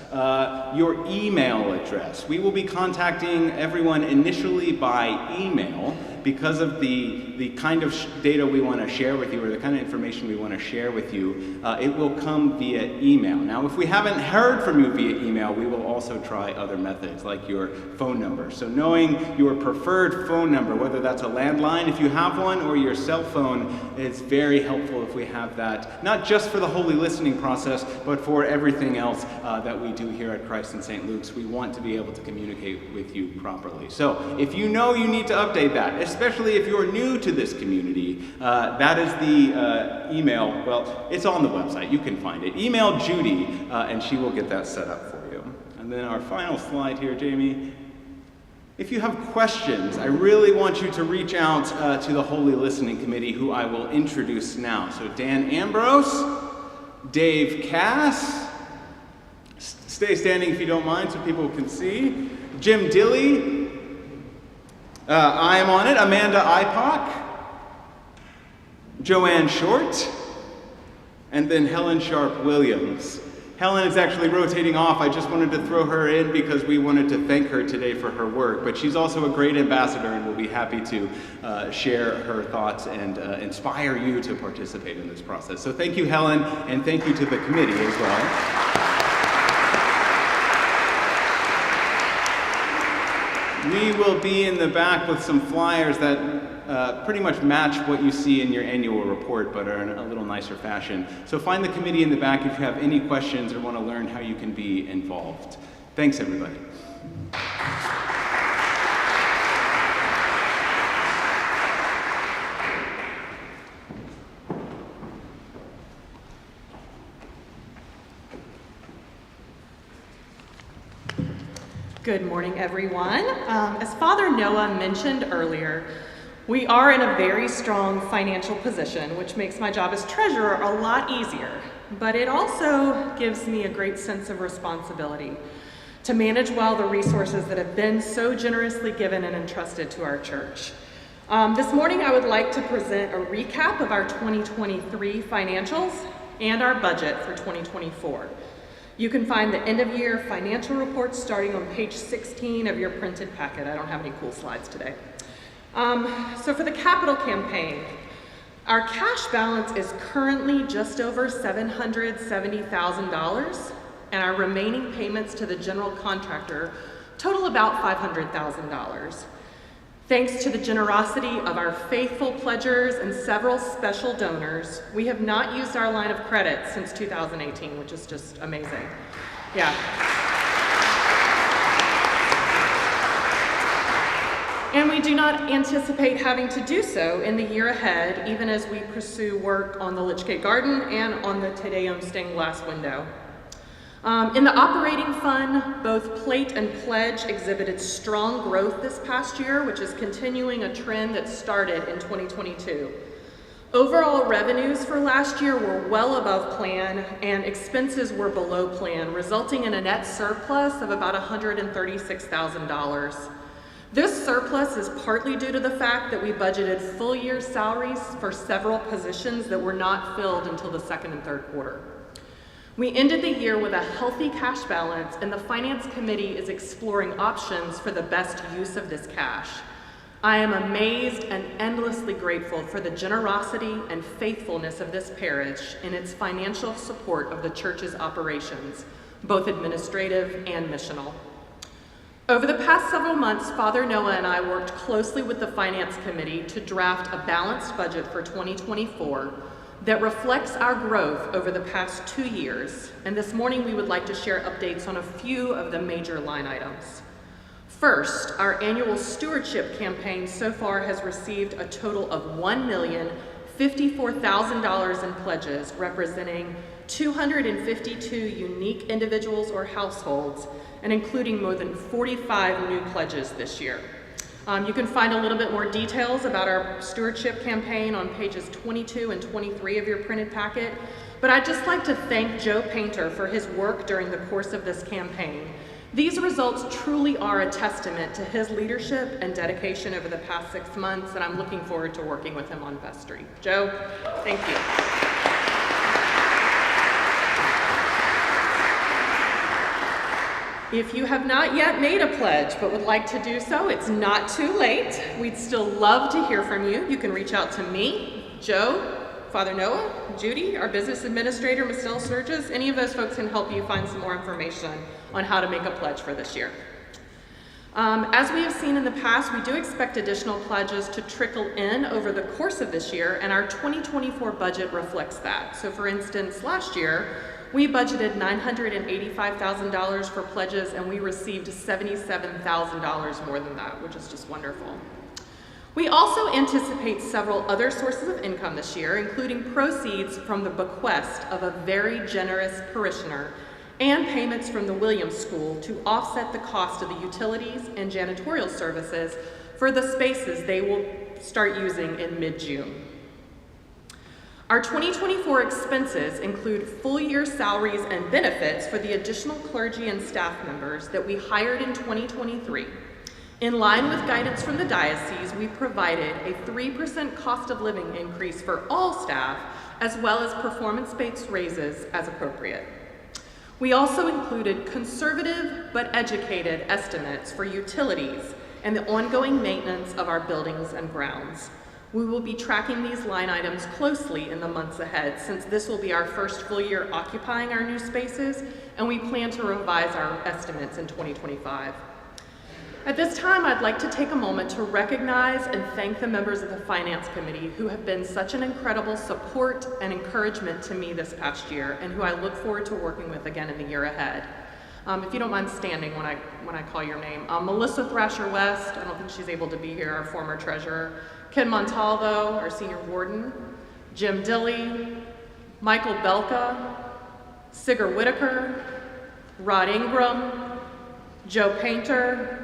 your email address. We will be contacting everyone initially by email because of the kind of data we want to share with you, or the kind of information we want to share with you. It will come via email. Now, if we haven't heard from you via email, we will also try other methods, like your phone number. So knowing your preferred phone number, whether that's a landline if you have one, or your cell phone, it's very helpful if we have that, not just for the holy listening process, but for everything else that we do here at Christ in St. Luke's. We want to be able to communicate with you properly. So if you know you need to update that, especially if you're new to this community, that is the email. Well, it's on the website. You can find it. Email Judy, and she will get that set up for you. And then our final slide here, Jamie. If you have questions, I really want you to reach out to the Holy Listening Committee, who I will introduce now. So Dan Ambrose, Dave Cass, stay standing if you don't mind so people can see, Jim Dilly, I am on it, Amanda Ipock, Joanne Short, and then Helen Sharp Williams. Helen is actually rotating off. I just wanted to throw her in because we wanted to thank her today for her work. But she's also a great ambassador and will be happy to share her thoughts and inspire you to participate in this process. So thank you, Helen, and thank you to the committee as well. We will be in the back with some flyers that pretty much match what you see in your annual report, but are in a little nicer fashion. So find the committee in the back if you have any questions or want to learn how you can be involved. Thanks, everybody. Good morning, everyone. As Father Noah mentioned earlier, we are in a very strong financial position, which makes my job as treasurer a lot easier, but it also gives me a great sense of responsibility to manage well the resources that have been so generously given and entrusted to our church. This morning, I would like to present a recap of our 2023 financials and our budget for 2024. You can find the end-of-year financial reports starting on page 16 of your printed packet. I don't have any cool slides today. So for the capital campaign, our cash balance is currently just over $770,000, and our remaining payments to the general contractor total about $500,000. Thanks to the generosity of our faithful pledgers and several special donors, we have not used our line of credit since 2018, which is just amazing. Yeah. And we do not anticipate having to do so in the year ahead, even as we pursue work on the Lichgate Garden and on the Te Deum stained glass window. In the operating fund, both plate and pledge exhibited strong growth this past year, which is continuing a trend that started in 2022. Overall revenues for last year were well above plan, and expenses were below plan, resulting in a net surplus of about $136,000. This surplus is partly due to the fact that we budgeted full-year salaries for several positions that were not filled until the second and third quarter. We ended the year with a healthy cash balance, and the Finance Committee is exploring options for the best use of this cash. I am amazed and endlessly grateful for the generosity and faithfulness of this parish in its financial support of the church's operations, both administrative and missional. Over the past several months, Father Noah and I worked closely with the Finance Committee to draft a balanced budget for 2024 that reflects our growth over the past 2 years, and this morning we would like to share updates on a few of the major line items. First, our annual stewardship campaign so far has received a total of $1,050,000 $54,000 in pledges, representing 252 unique individuals or households, and including more than 45 new pledges this year. You can find a little bit more details about our stewardship campaign on pages 22 and 23 of your printed packet, but I'd just like to thank Joe Painter for his work during the course of this campaign. These results truly are a testament to his leadership and dedication over the past 6 months, and I'm looking forward to working with him on vestry. Joe, thank you. If you have not yet made a pledge but would like to do so, it's not too late. We'd still love to hear from you. You can reach out to me, Joe, Father Noah, Judy, our business administrator, Ms. Del Sturgis. Any of those folks can help you find some more information on how to make a pledge for this year. As we have seen in the past, we do expect additional pledges to trickle in over the course of this year, and our 2024 budget reflects that. So for instance, last year, we budgeted $985,000 for pledges, and we received $77,000 more than that, which is just wonderful. We also anticipate several other sources of income this year, including proceeds from the bequest of a very generous parishioner and payments from the Williams School to offset the cost of the utilities and janitorial services for the spaces they will start using in mid-June. Our 2024 expenses include full-year salaries and benefits for the additional clergy and staff members that we hired in 2023. In line with guidance from the diocese, we provided a 3% cost of living increase for all staff, as well as performance-based raises as appropriate. We also included conservative but educated estimates for utilities and the ongoing maintenance of our buildings and grounds. We will be tracking these line items closely in the months ahead, since this will be our first full year occupying our new spaces, and we plan to revise our estimates in 2025. At this time, I'd like to take a moment to recognize and thank the members of the Finance Committee who have been such an incredible support and encouragement to me this past year, and who I look forward to working with again in the year ahead. If you don't mind standing when I call your name. Melissa Thrasher West, I don't think she's able to be here, our former treasurer. Ken Montalvo, our senior warden. Jim Dilley, Michael Belka, Sigurd Whitaker, Rod Ingram, Joe Painter,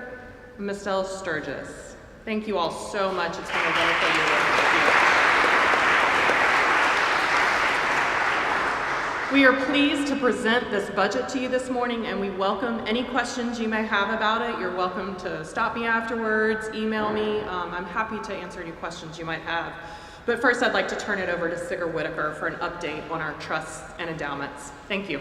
Ms. Del Sturgis. Thank you all so much. It's been a wonderful year working with you. We are pleased to present this budget to you this morning, and we welcome any questions you may have about it. You're welcome to stop me afterwards, email me. I'm happy to answer any questions you might have. But first, I'd like to turn it over to Sigurd Whitaker for an update on our trusts and endowments. Thank you.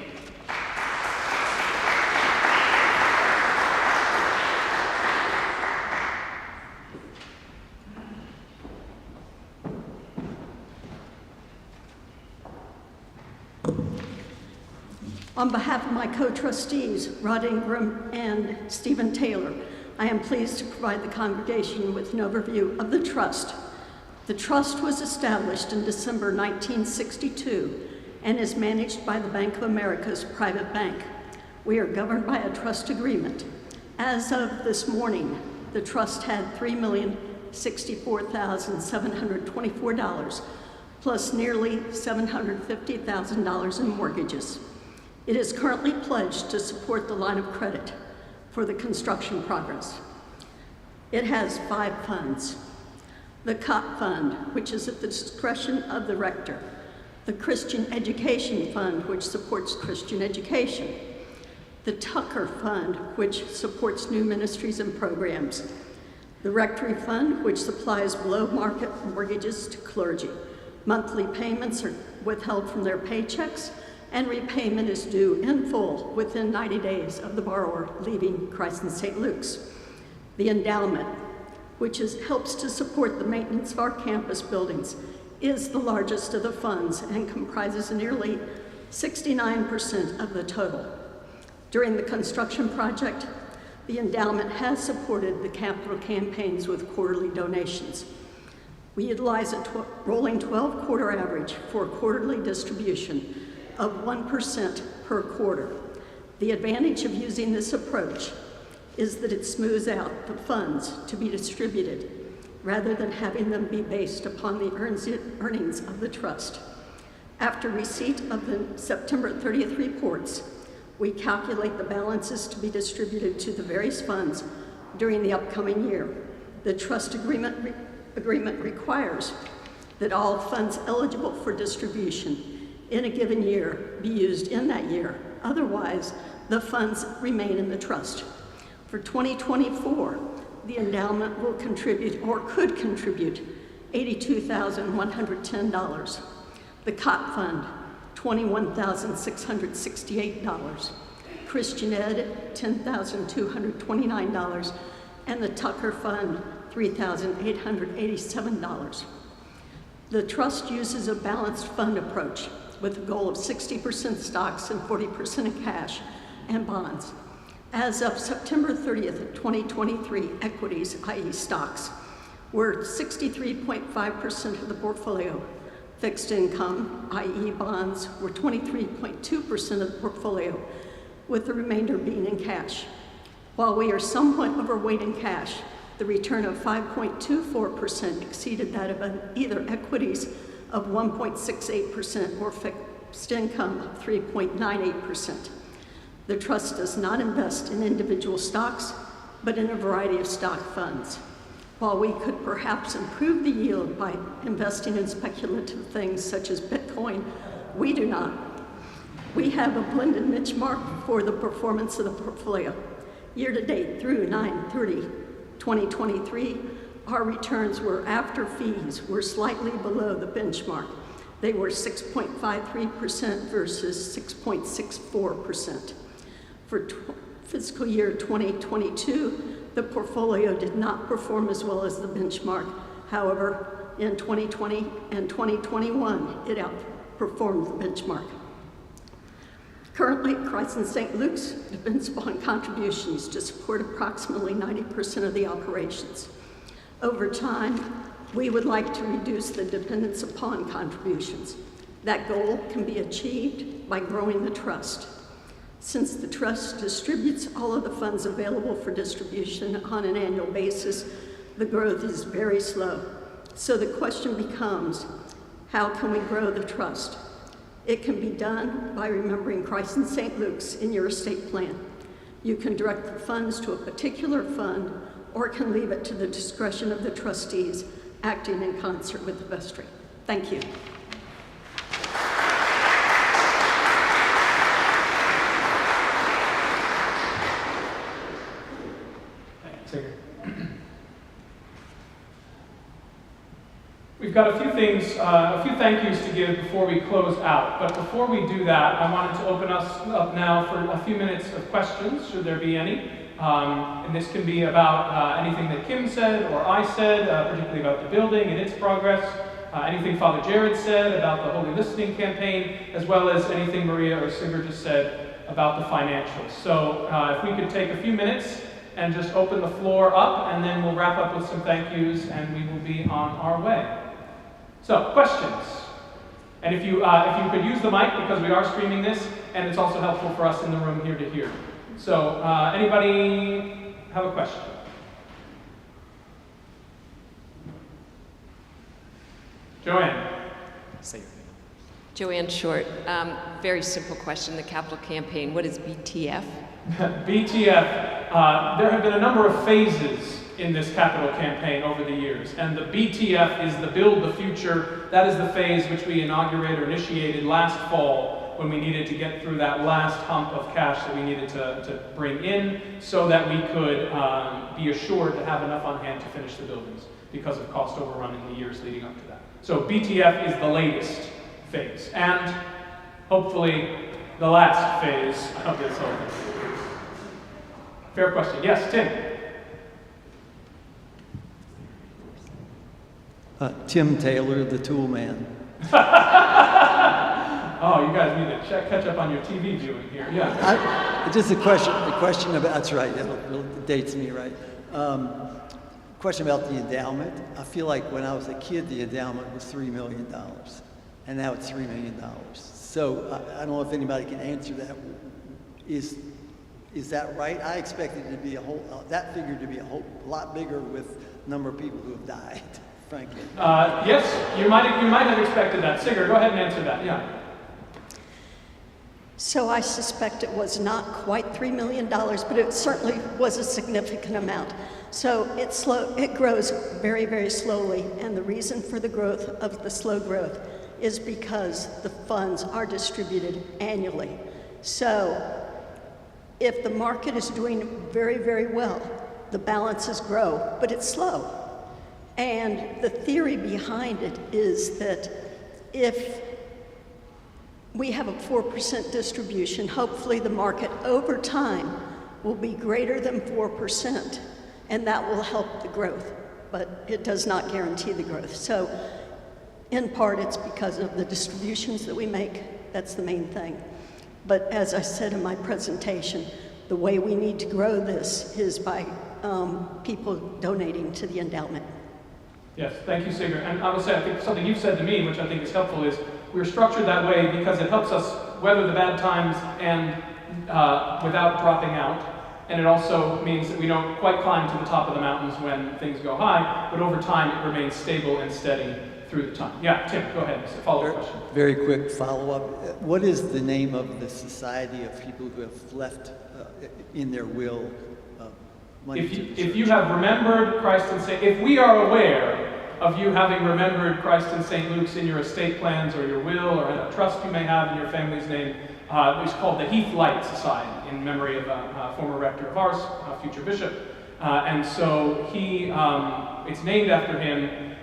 On behalf of my co-trustees, Rod Ingram and Stephen Taylor, I am pleased to provide the congregation with an overview of the trust. The trust was established in December 1962 and is managed by the Bank of America's private bank. We are governed by a trust agreement. As of this morning, the trust had $3,064,724, plus nearly $750,000 in mortgages. It is currently pledged to support the line of credit for the construction progress. It has 5 funds. The COP Fund, which is at the discretion of the rector. The Christian Education Fund, which supports Christian education. The Tucker Fund, which supports new ministries and programs. The Rectory Fund, which supplies below-market mortgages to clergy. Monthly payments are withheld from their paychecks, and repayment is due in full within 90 days of the borrower leaving Christ in St. Luke's. The endowment, which helps to support the maintenance of our campus buildings, is the largest of the funds and comprises nearly 69% of the total. During the construction project, the endowment has supported the capital campaigns with quarterly donations. We utilize a rolling 12-quarter average for a quarterly distribution of 1% per quarter. The advantage of using this approach is that it smooths out the funds to be distributed rather than having them be based upon the earnings of the trust. After receipt of the September 30th reports, we calculate the balances to be distributed to the various funds during the upcoming year. The trust agreement requires that all funds eligible for distribution in a given year be used in that year. Otherwise, the funds remain in the trust. For 2024, the endowment will contribute, or could contribute, $82,110. The COP Fund, $21,668. Christian Ed, $10,229. And the Tucker Fund, $3,887. The trust uses a balanced fund approach with a goal of 60% stocks and 40% in cash and bonds. As of September 30th, 2023, equities, i.e. stocks, were 63.5% of the portfolio. Fixed income, i.e. bonds, were 23.2% of the portfolio, with the remainder being in cash. While we are somewhat overweight in cash, the return of 5.24% exceeded that of either equities of 1.68% or fixed income of 3.98%. The trust does not invest in individual stocks, but in a variety of stock funds. While we could perhaps improve the yield by investing in speculative things such as Bitcoin, we do not. We have a blended benchmark for the performance of the portfolio. Year to date through 9/30/2023, our returns were after fees were slightly below the benchmark. They were 6.53% versus 6.64%. For fiscal year 2022, the portfolio did not perform as well as the benchmark. However, in 2020 and 2021, it outperformed the benchmark. Currently, Christ and St. Luke's depends upon contributions to support approximately 90% of the operations. Over time, we would like to reduce the dependence upon contributions. That goal can be achieved by growing the trust. Since the trust distributes all of the funds available for distribution on an annual basis, the growth is very slow. So the question becomes, how can we grow the trust? It can be done by remembering Christ and St. Luke's in your estate plan. You can direct the funds to a particular fund or can leave it to the discretion of the trustees acting in concert with the vestry. Thank you. We've got a few things, a few thank yous to give before we close out. But before we do that, I wanted to open us up now for a few minutes of questions, should there be any. And this can be about anything that Kim said or I said, particularly about the building and its progress, anything Father Jared said about the Holy Listening campaign, as well as anything Maria or Sigurd just said about the financials. So if we could take a few minutes and just open the floor up, and then we'll wrap up with some thank yous, and we will be on our way. So, questions? And if you could use the mic, because we are streaming this, and it's also helpful for us in the room here to hear. So, anybody have a question? Joanne. Say your name. Joanne Short. Very simple question. The capital campaign. What is BTF? BTF. There have been a number of phases in this capital campaign over the years, and the BTF is the Build the Future. That is the phase which we inaugurated or initiated last fall when we needed to get through that last hump of cash that we needed to bring in so that we could be assured to have enough on hand to finish the buildings because of cost overrun in the years leading up to that. So BTF is the latest phase, and hopefully the last phase of this whole thing. Fair question. Yes, Tim. Tim Taylor, the tool man. Oh, you guys need to catch up on your TV viewing here. Yeah. Just a question about, that's right, that dates me right. Question about the endowment. I feel like when I was a kid, the endowment was $3 million, and now it's $3 million. So I don't know if anybody can answer that. Is that right? I expected it to be that figure to be a whole lot bigger with number of people who have died, frankly. Yes, you might have expected that. Sigurd, go ahead and answer that. Yeah. So I suspect it was not quite $3 million, but it certainly was a significant amount. So it grows very, very slowly, and the reason for the growth of the slow growth is because the funds are distributed annually. So if the market is doing very, very well, the balances grow, but it's slow. And the theory behind it is that if we have a 4% distribution, hopefully the market over time will be greater than 4%, and that will help the growth, but it does not guarantee the growth. So in part, it's because of the distributions that we make. That's the main thing. But as I said in my presentation, the way we need to grow this is by people donating to the endowment. Yes, thank you, Sigurd. And I will say, I think something you've said to me, which I think is helpful, is we're structured that way because it helps us weather the bad times and without dropping out. And it also means that we don't quite climb to the top of the mountains when things go high, but over time it remains stable and steady through the time. Yeah, Tim, go ahead. Follow-up question. Very quick follow-up. What is the name of the society of people who have left in their will money to the church? If you have remembered Christ and St. If we are aware of you having remembered Christ and St. Luke's in your estate plans or your will or in a trust you may have in your family's name, it's called the Heath Light Society in memory of a former rector of ours, a future bishop. And so it's named after him.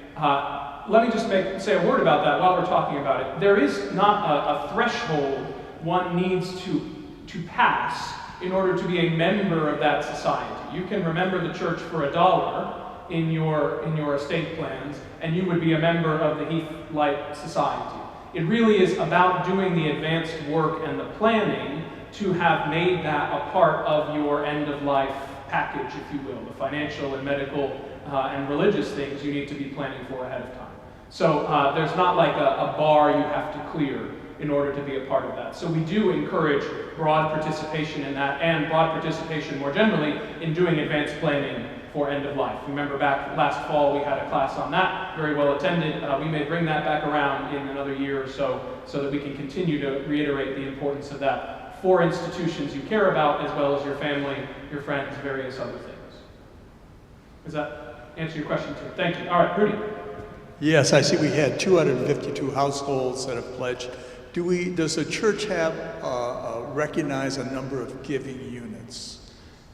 Let me just say a word about that while we're talking about it. There is not a threshold one needs to pass in order to be a member of that society. You can remember the church for $1 in your estate plans, and you would be a member of the Heath Light Society. It really is about doing the advanced work and the planning to have made that a part of your end-of-life package, if you will, the financial and medical and religious things you need to be planning for ahead of time. So there's not like a bar you have to clear in order to be a part of that. So we do encourage broad participation in that and broad participation more generally in doing advanced planning for end of life. Remember back last fall we had a class on that, very well attended. We may bring that back around in another year or so that we can continue to reiterate the importance of that for institutions you care about as well as your family, your friends, various other things. Does that answer your question, Tim? Thank you. All right, Rudy. Yes, I see we had 252 households that have pledged. Does the church have recognize a number of giving units?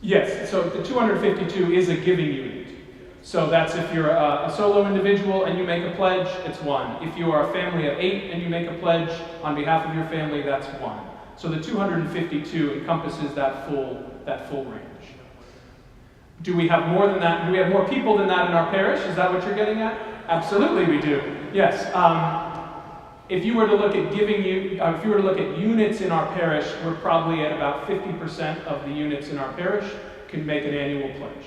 Yes, so the 252 is a giving unit. So that's if you're a solo individual and you make a pledge, it's 1. If you are a family of 8 and you make a pledge on behalf of your family, that's 1. So the 252 encompasses that full range. Do we have more than that? Do we have more people than that in our parish? Is that what you're getting at? Absolutely we do. Yes. If you were to look at if you were to look at units in our parish, we're probably at about 50% of the units in our parish can make an annual pledge.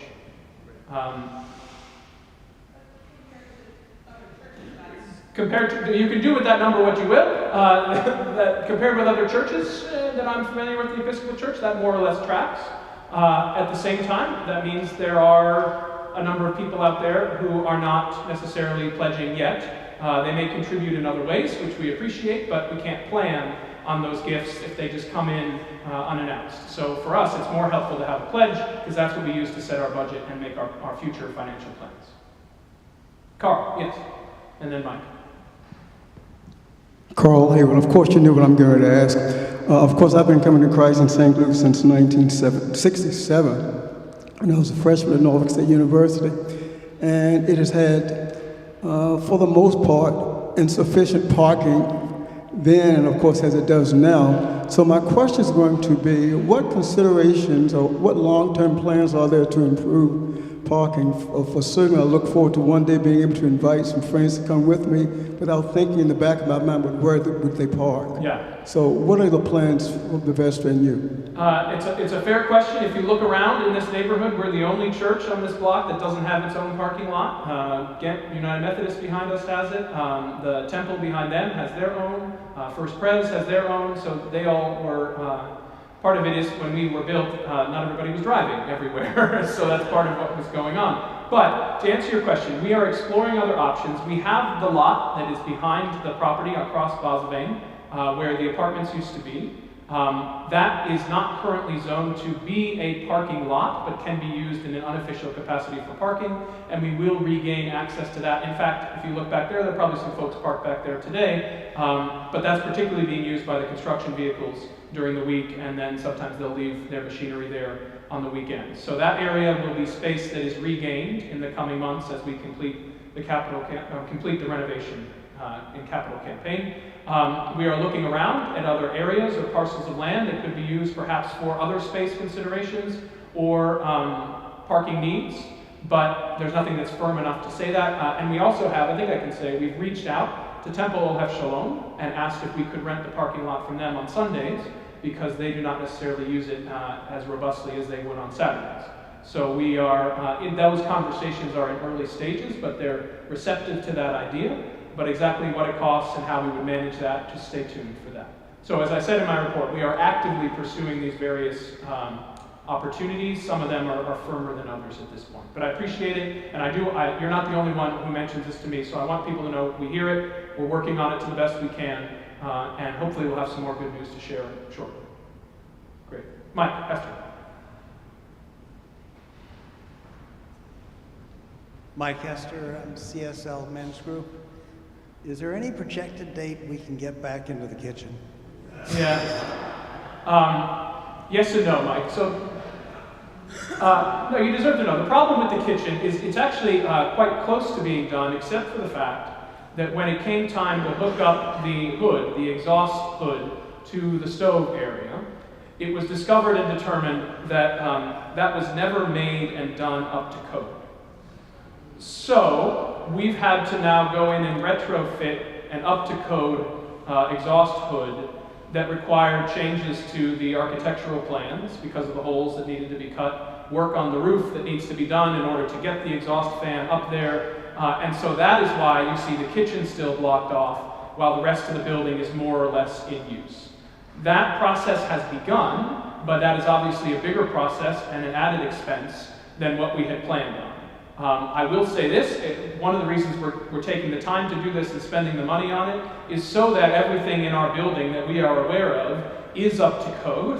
Compared to, you can do with that number what you will. Compared with other churches that I'm familiar with, the Episcopal Church, that more or less tracks. At the same time, that means there are a number of people out there who are not necessarily pledging yet. They may contribute in other ways, which we appreciate, but we can't plan on those gifts if they just come in unannounced. So for us, it's more helpful to have a pledge, because that's what we use to set our budget and make our future financial plans. Carl, yes, and then Mike. Carl Hayward, of course you knew what I'm going to ask. Of course, I've been coming to Christ in St. Luke since 1967, and I was a freshman at Norfolk State University, and it has had, for the most part, insufficient parking then, and of course as it does now. So my question is going to be, what considerations or what long-term plans are there to improve parking? For certain, I look forward to one day being able to invite some friends to come with me without thinking in the back of my mind, where would they park? Yeah. So what are the plans for the Vestra and you? It's a fair question. If you look around in this neighborhood, we're the only church on this block that doesn't have its own parking lot. Ghent United Methodist behind us has it. The temple behind them has their own. First Pres has their own. So they all were... Part of it is when we were built, not everybody was driving everywhere, so that's part of what was going on. But to answer your question, we are exploring other options. We have the lot that is behind the property across Basvane, where the apartments used to be. That is not currently zoned to be a parking lot, but can be used in an unofficial capacity for parking, and we will regain access to that. In fact, if you look back there are probably some folks parked back there today, but that's particularly being used by the construction vehicles during the week, and then sometimes they'll leave their machinery there on the weekends. So that area will be space that is regained in the coming months as we complete the complete the renovation in capital campaign. We are looking around at other areas or parcels of land that could be used perhaps for other space considerations or parking needs, but there's nothing that's firm enough to say that. And we also have, I think I can say, we've reached out to Temple Ohef Shalom and asked if we could rent the parking lot from them on Sundays, because they do not necessarily use it as robustly as they would on Saturdays. So we are, in those conversations are in early stages, but they're receptive to that idea. But exactly what it costs and how we would manage that, just stay tuned for that. So as I said in my report, we are actively pursuing these various opportunities. Some of them are firmer than others at this point. But I appreciate it, and you're not the only one who mentions this to me, so I want people to know we hear it, we're working on it to the best we can, and hopefully we'll have some more good news to share shortly. Great. Mike, Esther. Mike Hester, CSL Men's Group. Is there any projected date we can get back into the kitchen? Yeah. Yes and no, Mike. So, no, you deserve to know. The problem with the kitchen is it's actually quite close to being done, except for the fact that when it came time to hook up the hood, the exhaust hood, to the stove area, it was discovered and determined that that was never made and done up to code. So we've had to now go in and retrofit an up-to-code exhaust hood that required changes to the architectural plans because of the holes that needed to be cut, work on the roof that needs to be done in order to get the exhaust fan up there. And so that is why you see the kitchen still blocked off while the rest of the building is more or less in use. That process has begun, but that is obviously a bigger process and an added expense than what we had planned on. I will say this, one of the reasons we're taking the time to do this and spending the money on it is so that everything in our building that we are aware of is up to code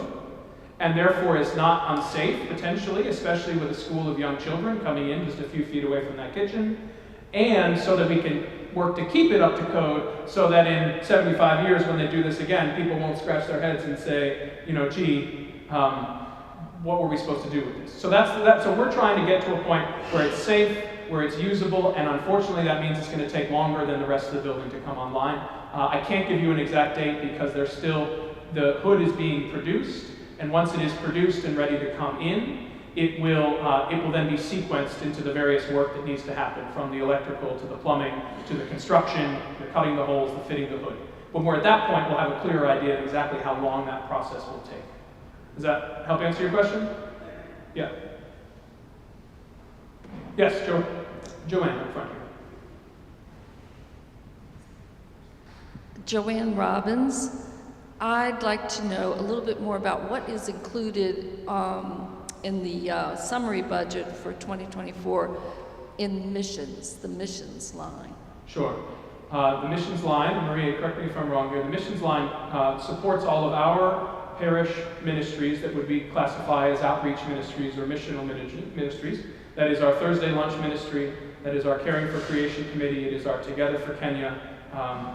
and therefore is not unsafe potentially, especially with a school of young children coming in just a few feet away from that kitchen, and so that we can work to keep it up to code so that in 75 years when they do this again, people won't scratch their heads and say, you know, gee, what were we supposed to do with this? So so we're trying to get to a point where it's safe, where it's usable, and unfortunately that means it's going to take longer than the rest of the building to come online. I can't give you an exact date because the hood is being produced, and once it is produced and ready to come in, it will then be sequenced into the various work that needs to happen, from the electrical to the plumbing to the construction, the cutting the holes, the fitting the hood. When we're at that point, we'll have a clearer idea of exactly how long that process will take. Does that help answer your question? Yeah. Yes, Joanne up front here. Joanne Robbins. I'd like to know a little bit more about what is included in the summary budget for 2024 in missions, the missions line. Sure. The missions line, Maria, correct me if I'm wrong here, the missions line supports all of our parish ministries that would be classified as outreach ministries or missional ministries. That is our Thursday lunch ministry, that is our Caring for Creation Committee, it is our Together for Kenya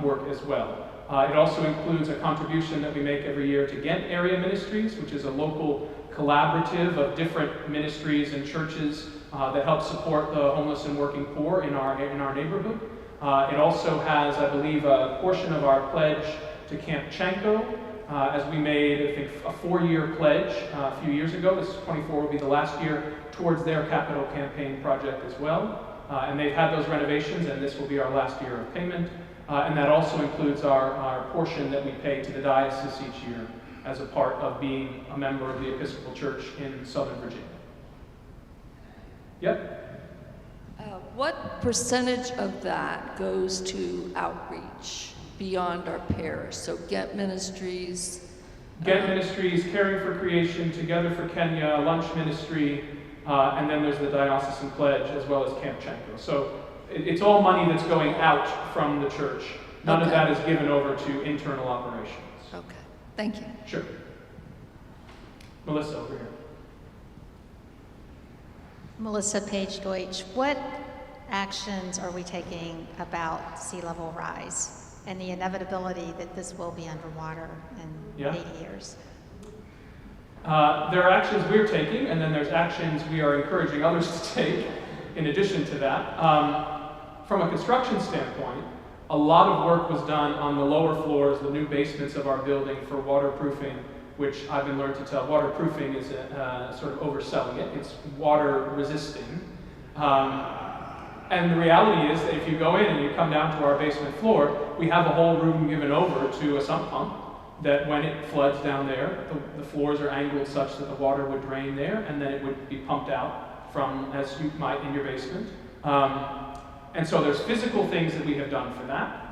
work as well. It also includes a contribution that we make every year to Ghent Area Ministries, which is a local collaborative of different ministries and churches that help support the homeless and working poor in our neighborhood. It also has, I believe, a portion of our pledge to Camp Chanko, as we made, I think, a 4-year pledge a few years ago. This 24 will be the last year towards their capital campaign project as well. And they've had those renovations, and this will be our last year of payment. And that also includes our portion that we pay to the diocese each year as a part of being a member of the Episcopal Church in Southern Virginia. Yep? What percentage of that goes to outreach beyond our parish? So Ghent Ministries. Ghent Ministries, Caring for Creation, Together for Kenya, Lunch Ministry, and then there's the diocesan pledge as well as Camp Chenko. So it's all money that's going out from the church. None of that is given over to internal operations. Okay, thank you. Sure. Melissa, over here. Melissa Page Deutsch, what actions are we taking about sea level rise and the inevitability that this will be underwater in 80 years? There are actions we're taking, and then there's actions we are encouraging others to take in addition to that. From a construction standpoint, a lot of work was done on the lower floors, the new basements of our building for waterproofing, which I've been learned to tell. Waterproofing is sort of overselling it. It's water resisting. And the reality is that if you go in and you come down to our basement floor, we have a whole room given over to a sump pump that when it floods down there, the floors are angled such that the water would drain there and then it would be pumped out from, as you might in your basement. And so there's physical things that we have done for that.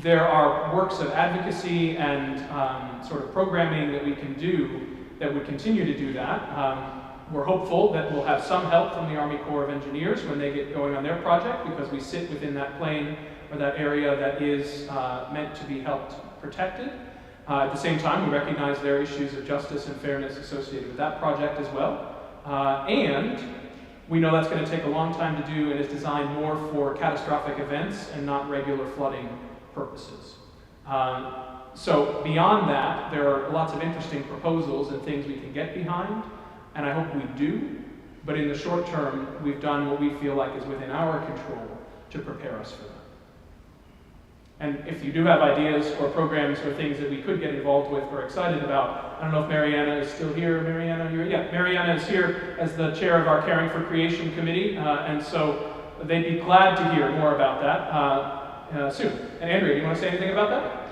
There are works of advocacy and sort of programming that we can do that would continue to do that. We're hopeful that we'll have some help from the Army Corps of Engineers when they get going on their project, because we sit within that plane or that area that is meant to be helped protected. At the same time, we recognize there are issues of justice and fairness associated with that project as well. And we know that's going to take a long time to do and is designed more for catastrophic events and not regular flooding purposes. So beyond that, there are lots of interesting proposals and things we can get behind, and I hope we do. But in the short term, we've done what we feel like is within our control to prepare us for that. And if you do have ideas or programs or things that we could get involved with or excited about, I don't know if Mariana is still here. Mariana, yeah, Mariana is here as the chair of our Caring for Creation Committee, and so they'd be glad to hear more about that soon. And Andrea, do you want to say anything about that?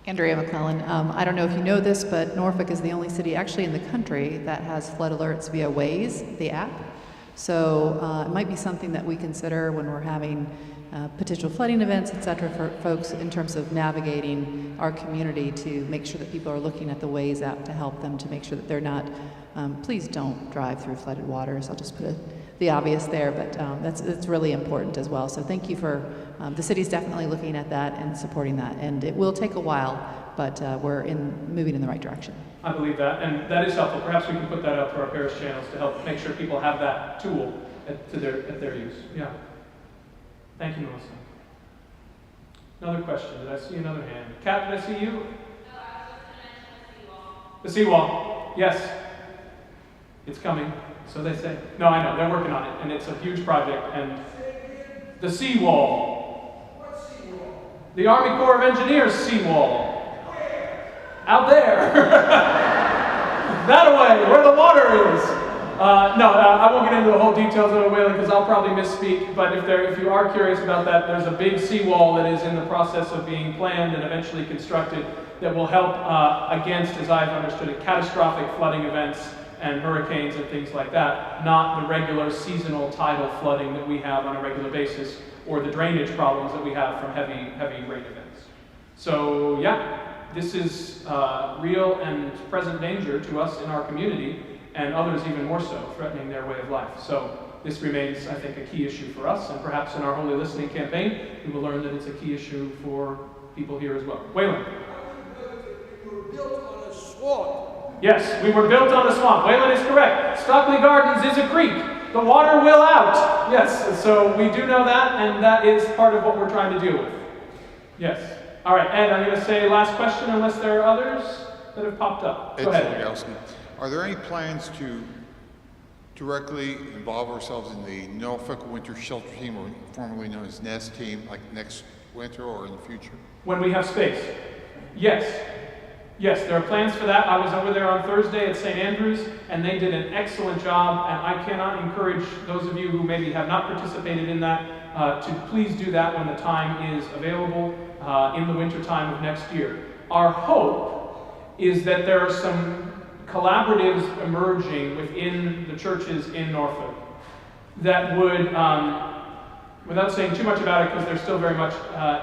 Andrea McClellan. I don't know if you know this, but Norfolk is the only city actually in the country that has flood alerts via Waze, the app. So it might be something that we consider when we're having potential flooding events, et cetera, for folks in terms of navigating our community, to make sure that people are looking at the Waze app to help them to make sure that they're not, please don't drive through flooded waters. I'll just put the obvious there, but that's really important as well. So thank you for, the city's definitely looking at that and supporting that. And it will take a while, but we're moving in the right direction. I believe that, and that is helpful. Perhaps we can put that out to our parish channels to help make sure people have that tool at their use. Yeah. Thank you, Melissa. Another question. Did I see another hand? Kat, did I see you? No, I was just going to mention the seawall. The seawall. Yes. It's coming. So they say. No, I know. They're working on it, and it's a huge project. And the seawall. What seawall? The Army Corps of Engineers seawall. Out there. That away, where the water is. I won't get into the whole details of it, Wayland, because I'll probably misspeak, but if you are curious about that, there's a big seawall that is in the process of being planned and eventually constructed that will help against, as I've understood it, catastrophic flooding events and hurricanes and things like that, not the regular seasonal tidal flooding that we have on a regular basis, or the drainage problems that we have from heavy rain events. So yeah, this is real and present danger to us in our community, and others even more so, threatening their way of life. So this remains, I think, a key issue for us, and perhaps in our Holy Listening campaign, we will learn that it's a key issue for people here as well. Waylon. We were built on a swamp. Yes, we were built on a swamp. Waylon is correct. Stockley Gardens is a creek. The water will out. Yes, so we do know that, and that is part of what we're trying to deal with. Yes. All right, Ed, I'm going to say last question unless there are others that have popped up. Go ahead. Are there any plans to directly involve ourselves in the Norfolk Winter Shelter Team, or formerly known as NEST team, like next winter or in the future? When we have space. Yes. Yes, there are plans for that. I was over there on Thursday at St. Andrews, and they did an excellent job, and I cannot encourage those of you who maybe have not participated in that to please do that when the time is available in the winter time of next year. Our hope is that there are some collaboratives emerging within the churches in Norfolk that would, without saying too much about it because they're still very much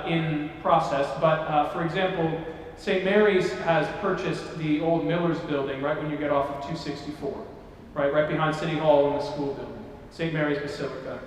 in process, but for example, St. Mary's has purchased the old Miller's building right when you get off of 264, right behind City Hall and the school building, St. Mary's Basilica.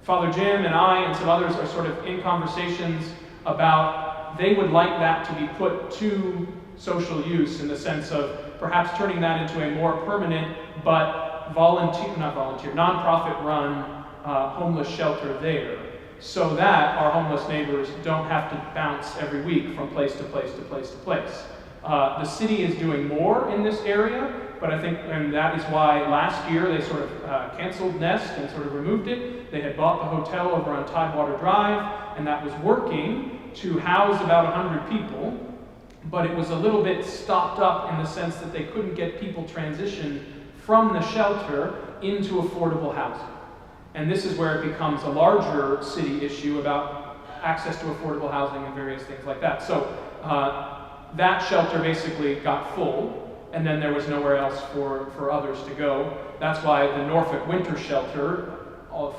Father Jim and I and some others are sort of in conversations about they would like that to be put to social use in the sense of perhaps turning that into a more permanent but nonprofit-run homeless shelter there, so that our homeless neighbors don't have to bounce every week from place to place to place to place. The city is doing more in this area, but I think, and that is why last year they sort of canceled Nest and sort of removed it. They had bought the hotel over on Tidewater Drive, and that was working to house about 100 people, but it was a little bit stopped up in the sense that they couldn't get people transitioned from the shelter into affordable housing. And this is where it becomes a larger city issue about access to affordable housing and various things like that. So that shelter basically got full, and then there was nowhere else for others to go. That's why the Norfolk Winter Shelter,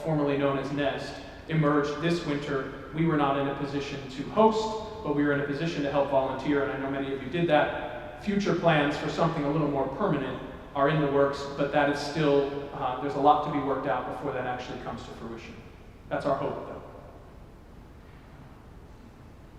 formerly known as Nest, emerged this winter. We were not in a position to host, but we were in a position to help volunteer, and I know many of you did that. Future plans for something a little more permanent are in the works, but that is still, there's a lot to be worked out before that actually comes to fruition. That's our hope, though.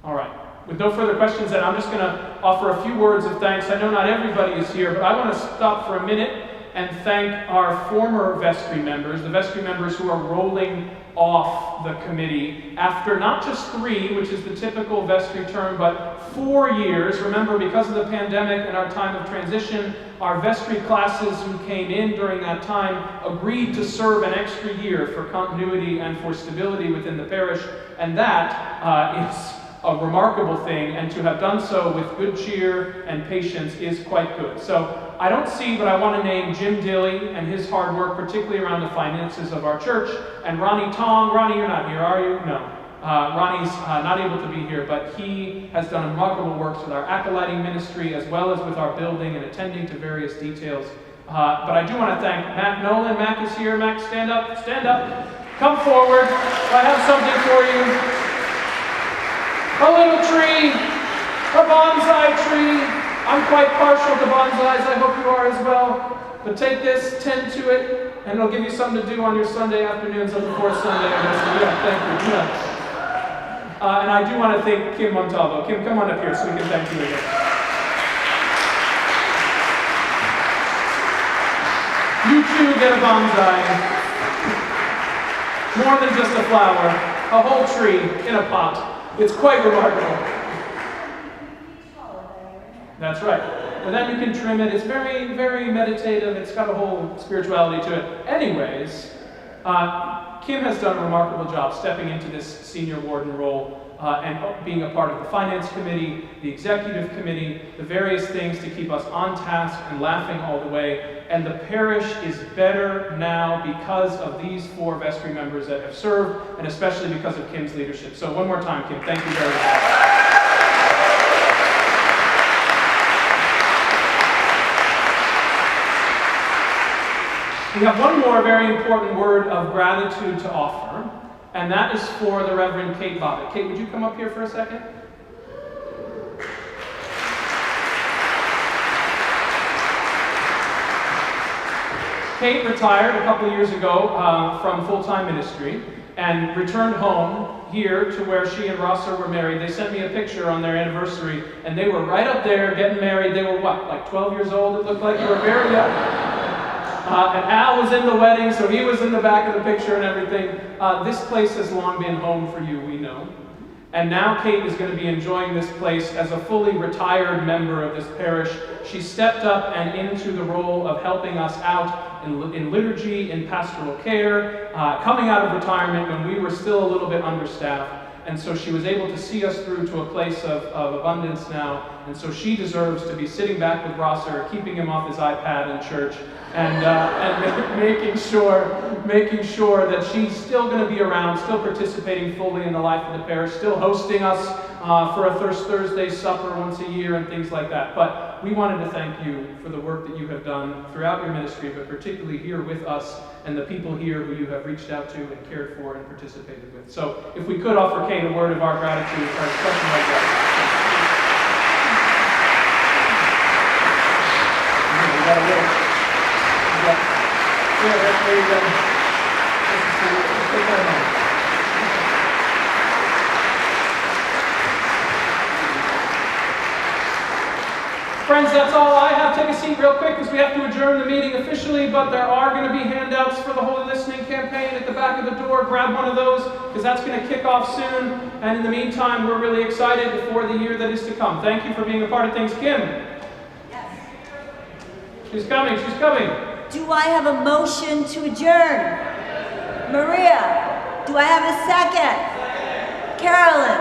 All right. With no further questions, then I'm just going to offer a few words of thanks. I know not everybody is here, but I want to stop for a minute and thank our former vestry members, the vestry members who are rolling off the committee after not just 3, which is the typical vestry term, but 4 years. Remember, because of the pandemic and our time of transition, our vestry classes who came in during that time agreed to serve an extra year for continuity and for stability within the parish, and that is a remarkable thing, and to have done so with good cheer and patience is quite good. So I don't see, but I want to name Jim Dilly and his hard work, particularly around the finances of our church, and Ronnie Tong. Ronnie, you're not here, are you? No. Ronnie's not able to be here, but he has done remarkable works with our acolyting ministry as well as with our building and attending to various details. But I do want to thank Mac Nolan. Mac is here. Mac, stand up. Stand up. Come forward. I have something for you. A little tree. A bonsai tree. I'm quite partial to bonsais. I hope you are as well. But take this, tend to it, and it'll give you something to do on your Sunday afternoons on the fourth Sunday. Yeah, thank you. Yeah. And I do want to thank Kim Montalvo. Kim, come on up here so we can thank you again. You too get a bonsai. More than just a flower. A whole tree in a pot. It's quite remarkable. That's right. And then you can trim it. It's very, very meditative. It's got a whole spirituality to it. Anyways, Kim has done a remarkable job stepping into this senior warden role and being a part of the finance committee, the executive committee, the various things to keep us on task and laughing all the way. And the parish is better now because of these 4 vestry members that have served, and especially because of Kim's leadership. So one more time, Kim, thank you very much. We have one more very important word of gratitude to offer, and that is for the Reverend Kate Bobbitt. Kate, would you come up here for a second? Kate retired a couple of years ago from full-time ministry and returned home here to where she and Rosser were married. They sent me a picture on their anniversary, and they were right up there getting married. They were what, like 12 years old? It looked like they were very young. And Al was in the wedding, so he was in the back of the picture and everything. This place has long been home for you, we know. And now Kate is going to be enjoying this place as a fully retired member of this parish. She stepped up and into the role of helping us out in liturgy, in pastoral care, coming out of retirement when we were still a little bit understaffed. And so she was able to see us through to a place of abundance now. And so she deserves to be sitting back with Rosser, keeping him off his iPad in church, and making sure that she's still going to be around, still participating fully in the life of the parish, still hosting us for a Thursday supper once a year and things like that. But we wanted to thank you for the work that you have done throughout your ministry, but particularly here with us and the people here who you have reached out to and cared for and participated with. So if we could offer Kate a word of our gratitude, our expression of gratitude. You got a little. There you go. Take that on. Friends, that's all I have. Take a seat real quick because we have to adjourn the meeting officially, but there are going to be handouts for the Holy Listening campaign at the back of the door. Grab one of those because that's going to kick off soon. And in the meantime, we're really excited for the year that is to come. Thank you for being a part of things. Kim? Yes. She's coming. She's coming. Do I have a motion to adjourn? Maria? Do I have a second? Carolyn?